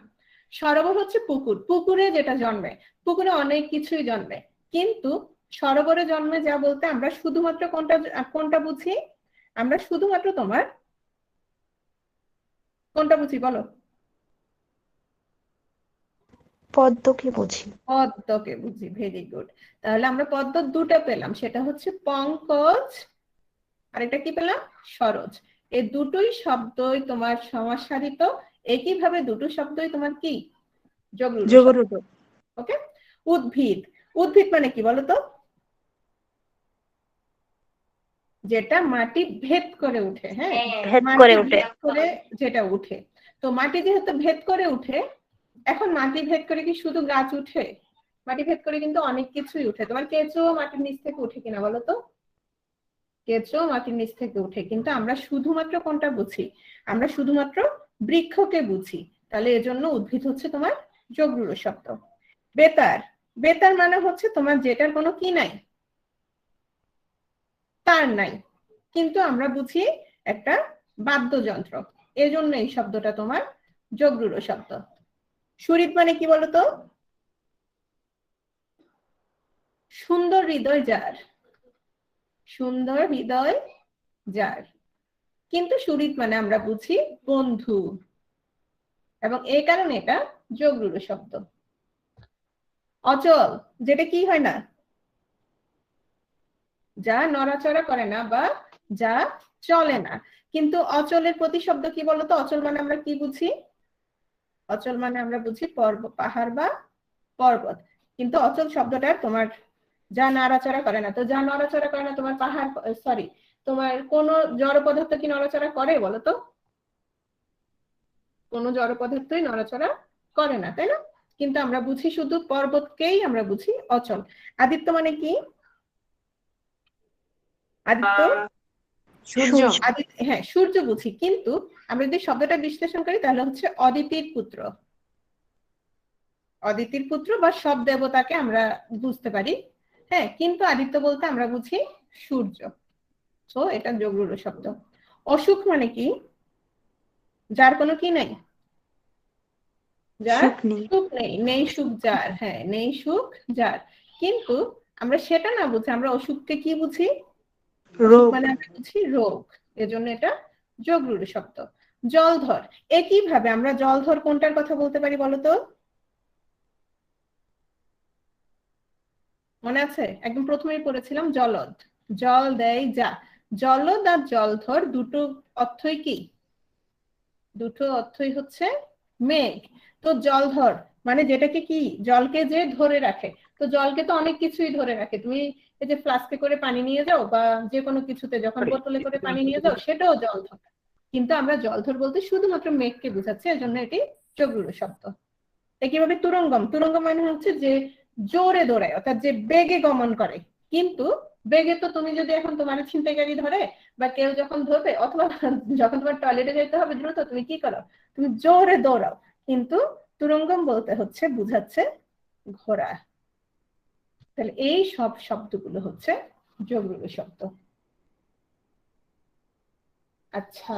সরোবর হচ্ছে পুকুর, পুকুরে যেটা জন্মে। পুকুরে অনেক কিছুই জন্মে, কিন্তু সরোবরে জন্মে যা বলতে আমরা শুধুমাত্র কোনটা বুঝি? আমরা শুধুমাত্র তোমার কোনটা বুঝি বলো? পদ্মকে বুঝি। পদ্মকে বুঝি। Very good. তাহলে আমরা পদ্ম দুটো পেলাম, সেটা হচ্ছে পঙ্কজ, আর এটা কি পেলাম? সরোজ। এই দুটোই শব্দই তোমার সমাসসাধিত। একইভাবে দুটো শব্দই তোমার কি? যোগরূঢ়। ওকে। উদ্ভিদ, উদ্ভিদ মানে কি বলতো? যেটা মাটি ভেদ করে উঠে। হ্যাঁ, ভেদ মাটি করে উঠে। ভেদ করে যেটা উঠে। তো মাটি যেহেতু ভেদ করে উঠে, এখন মাটি ভেদ করে কি শুধু গাছ উঠে? মাটি ভেদ করে কিন্তু অনেক কিছুই উঠে। তোমার কেঁচো মাটির নিচ থেকে উঠে কিনা বলো তো? কেঁচো মাটির নিচ থেকে উঠে, কিন্তু আমরা শুধুমাত্র কোনটা বুঝি? আমরা শুধুমাত্র বৃক্ষকে বুঝি। তাহলে এজন্য উদ্ভিদ হচ্ছে তোমার যোগরূঢ় শব্দ। বেতার, বেতার মানে হচ্ছে তোমার যেটার কোনো কি নাই, তার নাই, কিন্তু আমরা বুঝি একটা বাদ্যযন্ত্র, এজন্য এই শব্দটা তোমার যোগরূঢ় শব্দ। সুহৃদ মানে কি বলতো? সুন্দর হৃদয় যার, সুন্দর হৃদয় যার, কিন্তু সুহৃদ মানে আমরা বুঝি বন্ধু, এবং এই কারণে এটা যোগরূঢ় শব্দ। অচল, যেটা কি হয় না, যা নড়াচড়া করে না বা যা চলে না, কিন্তু অচলের প্রতিশব্দ কি বলতো? অচল মানে আমরা কি বুঝি? অচল মানে আমরা বুঝি পাহাড় বা পর্বত, কিন্তু অচল শব্দটা তোমার যা নাড়াচড়া করে না। তো যা নড়াচড়া করে না, তোমার পাহাড়, সরি, তোমার কোন জড় পদার্থ কি নড়াচড়া করে বলতো? কোন জড় পদার্থই নড়াচড়া করে না, তাই না? কিন্তু আমরা বুঝি শুধু পর্বতকেই আমরা বুঝি অচল। আদিত্য মানে কি? আদিত্য, সূর্য। হ্যাঁ, সূর্য বুঝি, কিন্তু আমরা যদি শব্দটা বিশ্লেষণ করি তাহলে হচ্ছে অদিতির পুত্র, অদিতির পুত্র বা সব দেবতাকে আমরা বুঝতে পারি। হ্যাঁ, কিন্তু আদিত্য বলতে আমরা বুঝি সূর্য। তো এটা যোগরূঢ় শব্দ। অসুখ মানে কি? যার কোনো কি নাই, যার সুখ নেই, নেই সুখ যার। হ্যাঁ, নেই সুখ যার, কিন্তু আমরা সেটা না বুঝি, আমরা অসুখকে কি বুঝি? অসুখ মানে আমরা বুঝি রোগ, এজন্য এটা যোগরূঢ় শব্দ। জলধর, একই ভাবে আমরা জলধর কোনটার কথা বলতে পারি বলতো? মনে আছে? একদম প্রথমেই পড়েছিলাম জলদ, জল দেয় যা। জলদ আর জলধর দুটো অর্থই কি? দুটো অর্থই হচ্ছে মেঘ। তো জলধর মানে যেটাকে কি, জলকে যে ধরে রাখে। তো জলকে তো অনেক কিছুই ধরে রাখে, তুমি এই যে ফ্লাস্কে করে পানি নিয়ে যাও বা যে কোনো কিছুতে যখন বোতলে করে পানি নিয়ে যাও, সেটাও জলধর। কিন্তু আমরা জলধর বলতে শুধুমাত্র মেঘকে বোঝাচ্ছি, এজন্য এটি যোগরূঢ় শব্দ। একইভাবে তুরঙ্গম, তুরঙ্গম মানে হচ্ছে যে জোরে দৌড়ায়, অর্থাৎ যে বেগে গমন করে। কিন্তু বেগে তো তুমি যদি এখন তোমার ছিনতাইকারী ধরে বা কেউ যখন ধরবে, অথবা যখন তোমার টয়লেটে যেতে হবে দ্রুত, তুমি কি করো? তুমি জোরে দৌড়াও। কিন্তু তুরঙ্গম বলতে হচ্ছে বুঝাচ্ছে ঘোড়া। তাহলে এই সব শব্দগুলো হচ্ছে যোগরূঢ় শব্দ। আচ্ছা,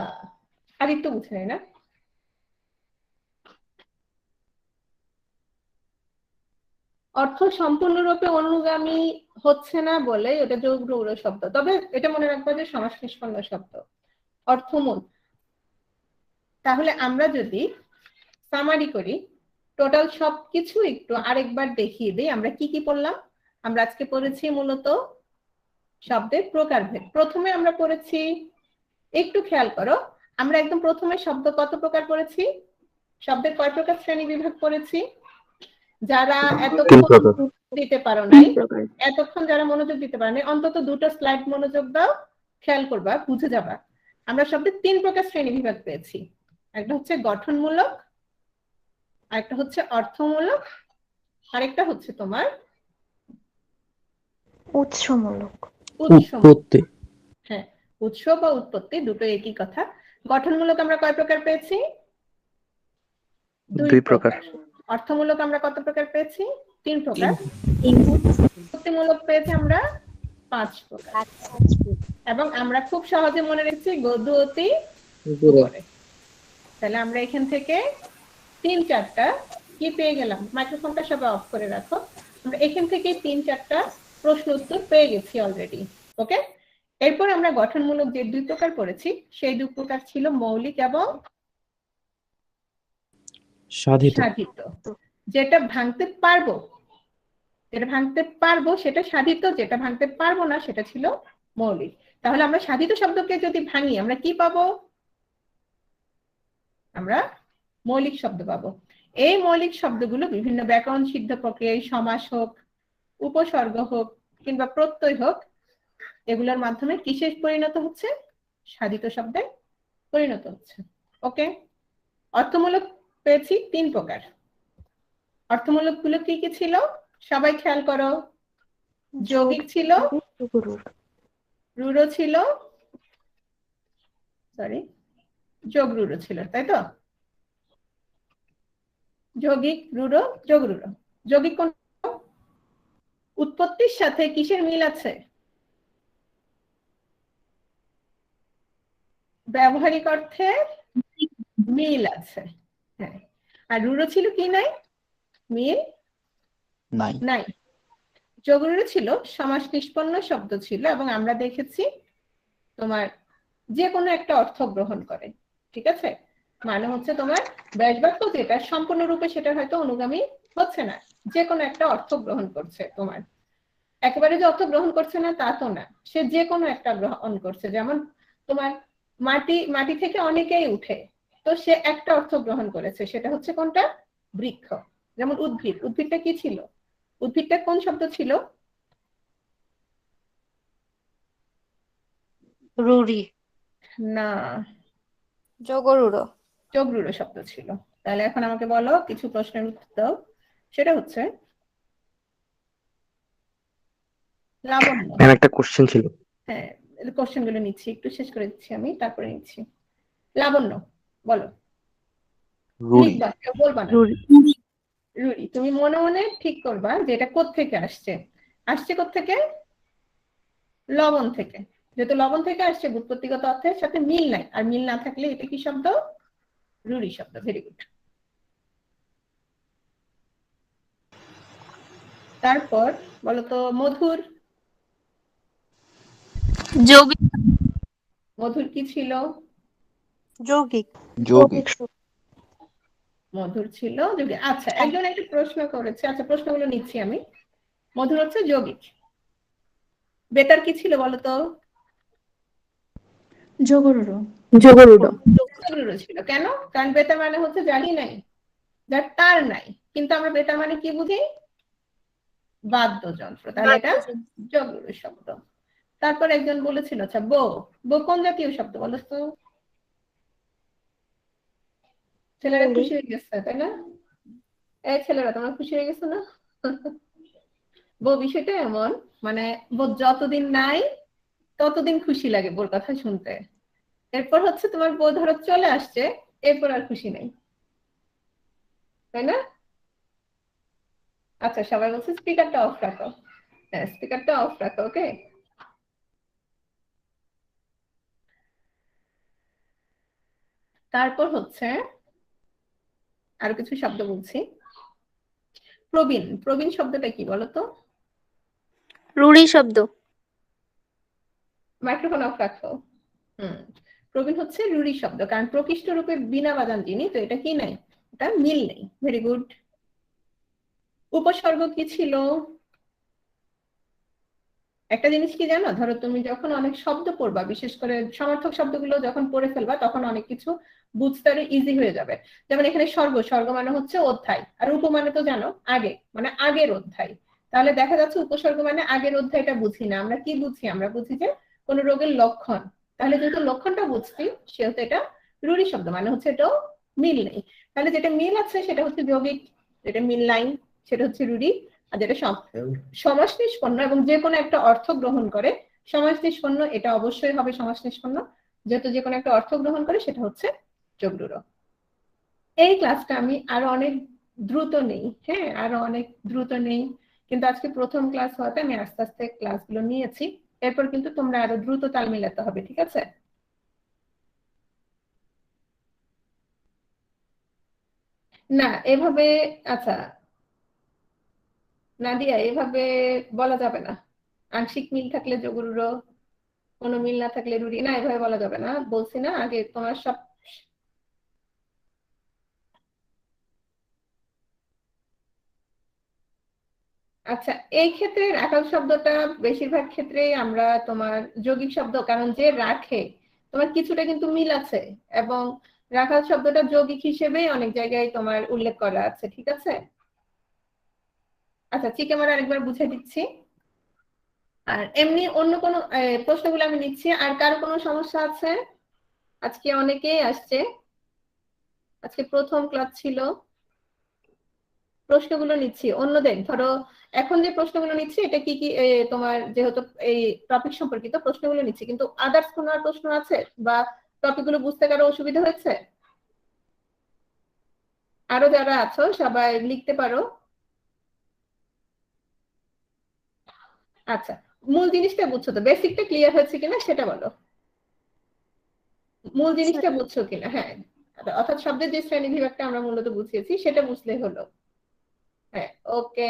আর একটু বুঝে নেই না? অর্থ সম্পূর্ণরূপে অনুগামী হচ্ছে না বলে এটা যোগরূঢ় শব্দ। তবে এটা মনে রাখবে যে সমাস নিষ্পন্ন শব্দ, অর্থমূল। তাহলে আমরা যদি সামারি করি, টোটাল সবকিছু একটু আরেকবার দেখিয়ে দিই। আমরা কি কি পড়লাম? আমরা আজকে পড়েছি মূলত শব্দের প্রকারভেদ। প্রথমে আমরা পড়েছি, একটু খেয়াল করো, আমরা একদম প্রথমে শব্দ কত প্রকার পড়েছি? শব্দের কয় প্রকার শ্রেণী বিভাগ পড়েছি? যারা এতক্ষণ দিতে পারো নাই, এতক্ষণ যারা মনোযোগ দিতে পারো নাই, অন্তত দুটো স্লাইড মনোযোগ দাও, খেয়াল করবা, বুঝে যাবা। আমরা শব্দের 3 প্রকার শ্রেণী বিভাগ পেয়েছি। একটা হচ্ছে গঠনমূলক, আরেকটা হচ্ছে অর্থমূলক, আরেকটা হচ্ছে তোমার উৎসমূলক। উৎপত্তি। হ্যাঁ, উৎস বা উৎপত্তি দুটো একই কথা। গঠনমূলক আমরা কয় প্রকার পেয়েছি? 2 প্রকার। অর্থমূলক আমরা কত প্রকার পেয়েছি? 3 প্রকার। উৎপত্তিমূলক পেয়েছি আমরা 5 প্রকার। এবং আমরা খুব সহজে মনে রেখেছি গদ্য অতি উপরে। তাহলে আমরা এখান থেকে 3-4টা কি পেয়ে গেলাম? মাইক্রোফোনটা সবাই অফ করে রাখো। আমরা এখান থেকে 3-4টা প্রশ্ন উত্তর পেয়ে গেছি অলরেডি। ওকে, এরপর আমরা গঠনমূলক যে 2 প্রকার পড়েছি, সেই 2 প্রকার ছিল মৌলিক এবং সাধিত। যেটা ভাঙতে পারবো, যেটা ভাঙতে পারবো সেটা সাধিত, যেটা ভাঙতে পারবো না সেটা ছিল মৌলিক। তাহলে আমরা সাধিত শব্দকে যদি ভাঙি আমরা কি পাবো? আমরা মৌলিক শব্দ পাবো। এই মৌলিক শব্দগুলো বিভিন্ন ব্যাকরণ সিদ্ধ প্রক্রিয়ায় সমাস হোক উপসর্গ হোক কিংবা প্রত্যয় হোক, এগুলোর মাধ্যমে কিসে পরিণত হচ্ছে? সাধিত শব্দে পরিণত হচ্ছে। ওকে, অর্থমূলক পেয়েছি 3 প্রকার। অর্থমূলক গুলো কি কি ছিল সবাই খেয়াল করো। যৌগিক ছিল, রূঢ় ছিল, সরি যোগরূঢ় ছিল, তাই তো? যৌগিক, রূঢ়, যোগরূঢ়। যৌগিক কোন? উৎপত্তির সাথে কিসের মিল আছে? ব্যবহারিক অর্থে মিল আছে। হ্যাঁ, আর রূঢ় ছিল কি? নাই, মিল নাই। নাই। যোগরূঢ় ছিল সমাস নিষ্পন্ন শব্দ ছিল, এবং আমরা দেখেছি তোমার যে কোনো একটা অর্থ গ্রহণ করে। ঠিক আছে, মানে হচ্ছে তোমার ব্যাসবাক্য যেটা সম্পূর্ণরূপে সেটা হয়তো অনুগামী হচ্ছে না, যে কোনো একটা অর্থ গ্রহণ করছে। তোমার একেবারে যে অর্থ গ্রহণ করছে না তা তো না, সে যে কোনো একটা গ্রহণ করছে। যেমন তোমার মাটি থেকে অনেকেই উঠে, তো সে একটা অর্থ গ্রহণ করেছে, সেটা হচ্ছে কোনটা? বৃক্ষ। যেমন উদ্ভিদ, উদ্ভিদটা কি ছিল? উদ্ভিদটা কোন শব্দ ছিল? রুরি। না, যোগরূঢ়। যোগরূঢ় শব্দ ছিল। তাহলে এখন আমাকে বলো, কিছু প্রশ্নের উত্তর দাও। সেটা হচ্ছে লাবণ্য। ম্যাম একটা কোশ্চেন ছিল। হ্যাঁ, কোশ্চেন গুলো নিচ্ছি, একটু শেষ করে দিচ্ছি আমি, তারপরে নিচ্ছি। লাবণ্য বলো। রুড়ি। লিখবা, কেউ বলবা না। রুরি। রুড়ি। তুমি মনে মনে ঠিক করবা যে এটা কোত্থেকে আসছে। আসছে কোত্থেকে? লবণ থেকে। যেহেতু লবণ থেকে আসছে, ব্যুৎপত্তিগত অর্থের সাথে মিল নাই, আর মিল না থাকলে এটা কি শব্দ? রুড়ি শব্দ। Very good. তারপর বলতো মধুর। যৌগিক। মধুর কি ছিল? যৌগিক। যৌগিক। মধুর ছিল যৌগিক। আচ্ছা, একজন একটা প্রশ্ন করেছে, আচ্ছা প্রশ্নগুলো নিচ্ছি আমি। মধুর হচ্ছে যৌগিক। বেতার কি ছিল বলতো? যোগরূঢ়। যোগরূঢ়। যোগরূঢ় ছিল। কেন? কারণ বেতার মানে হচ্ছে যারই নাই, যার তার নাই। কিন্তু আমরা বেতার মানে কি বুঝি? বাদ্যযন্ত্র। তাহলে এটা যোগরূঢ় শব্দ। তারপর একজন বলেছিল, আচ্ছা বো, বো কোন জাতীয় শব্দ বলো তো? ছেলেরা খুশি হয়ে গেছে, তাই না? এই ছেলেরা, তোমরা খুশি হয়ে গেছো না? বো বিষয়টা এমন, মানে বো যতদিন নাই ততদিন খুশি লাগে বোর কথা শুনতে। এরপর হচ্ছে তোমার বো ধরো চলে আসছে, এরপর আর খুশি নেই, তাই না? আচ্ছা, সবাই বলছে স্পিকারটা অফ রাখো। হ্যাঁ, স্পিকারটা অফ রাখো। ওকে, তারপর হচ্ছে আরো কিছু শব্দ বলছি। প্রবীণ। প্রবীণ শব্দটা কি বলতো? রুড়ি শব্দ। মাইক্রোফোন অফ রাখো। প্রবীণ হচ্ছে রুড়ি শব্দ, কারণ প্রকৃষ্ট রূপে বীণা বাজান যিনি, তো এটা কি নাই, এটা মিল নেই। Very good. উপসর্গ কি ছিল? একটা জিনিস কি জানো, ধরো তুমি যখন অনেক শব্দ পড়বা, বিশেষ করে সমার্থক শব্দগুলো যখন পড়ে ফেলবা, তখন অনেক কিছু বুঝতে আরো ইজি হয়ে যাবে। যেমন এখানে স্বর্গ, স্বর্গ মানে হচ্ছে অধ্যায়, আর উপ মানে তো জানো আগে, মানে আগের অধ্যায়। তাহলে দেখা যাচ্ছে উপসর্গ মানে আগের অধ্যায়টা বুঝি না, আমরা কি বুঝি? আমরা বুঝি যে কোন রোগের লক্ষণ। তাহলে যেহেতু লক্ষণটা বুঝছি, সেহেতু এটা রুড়ি শব্দ, মানে হচ্ছে এটাও মিল নেই। তাহলে যেটা মিল আছে সেটা হচ্ছে যৌগিক, যেটা মিল লাইন সেটা হচ্ছে রুড়ি, আর যেটা সমাস নিষ্পন্ন এবং যে কোনো একটা অর্থ গ্রহণ করে সমাস নিষ্পন্ন, এটা অবশ্যই হবে সমাস নিষ্পন্ন। যেহেতু যে কোনো একটা অর্থ গ্রহণ করে, সেটা হচ্ছে যোগরূঢ়। এই ক্লাসটা আমি আরো অনেক দ্রুত নেই, হ্যাঁ আরো অনেক দ্রুত নেই, কিন্তু আজকে প্রথম ক্লাস হওয়াতে আমি আস্তে আস্তে ক্লাসগুলো নিয়েছি। এরপর কিন্তু তোমরা আরো দ্রুত তাল মিলাতে হবে, ঠিক আছে? না এভাবে, আচ্ছা নাদিয়া, এভাবে বলা যাবে না। আংশিক মিল থাকলে যোগরূঢ়, কোনো মিল না থাকলে রুড়ি, না এভাবে বলা যাবে না, বলছি না আগে তোমার সব। আচ্ছা, এই ক্ষেত্রে রাখাল শব্দটা বেশিরভাগ ক্ষেত্রেই আমরা তোমার যৌগিক শব্দ, কারণ যে রাখে তোমার কিছুটা কিন্তু মিল আছে, এবং রাখাল শব্দটা যৌগিক হিসেবেই অনেক জায়গায় তোমার উল্লেখ করা আছে, ঠিক আছে? আচ্ছা, চিকে মারা আরেকবার বুঝিয়ে দিচ্ছি। আর এমনি অন্য কোনো প্রশ্নগুলো আমি নিচ্ছি। আর কারো কোনো সমস্যা আছে? আজকে অনেকেই আসছে, আজকে প্রথম ক্লাস ছিল। প্রশ্নগুলো নিচ্ছি অন্যদের, ধরো এখন যে প্রশ্নগুলো নিচ্ছি এটা কি কি তোমার যেহেতু এই টপিক সম্পর্কিত প্রশ্নগুলো নিচ্ছি, কিন্তু আদার্স কোনো আর প্রশ্ন আছে বা টপিকগুলো বুঝতে কারো অসুবিধা হয়েছে? আরো যারা আছো সবাই লিখতে পারো। আচ্ছা, মূল জিনিসটা বুঝছো তো? বেসিকটা ক্লিয়ার হয়েছে কিনা সেটা বলো। মূল জিনিসটা বুঝছো কিনা? হ্যাঁ, অর্থাৎ শব্দের যে শ্রেণী বিভাগটা আমরা মূলত বুঝিয়েছি সেটা বুঝলে হলো। হ্যাঁ, ওকে,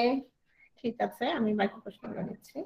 ঠিক আছে, আমি বাকি প্রশ্নগুলো নিচ্ছি।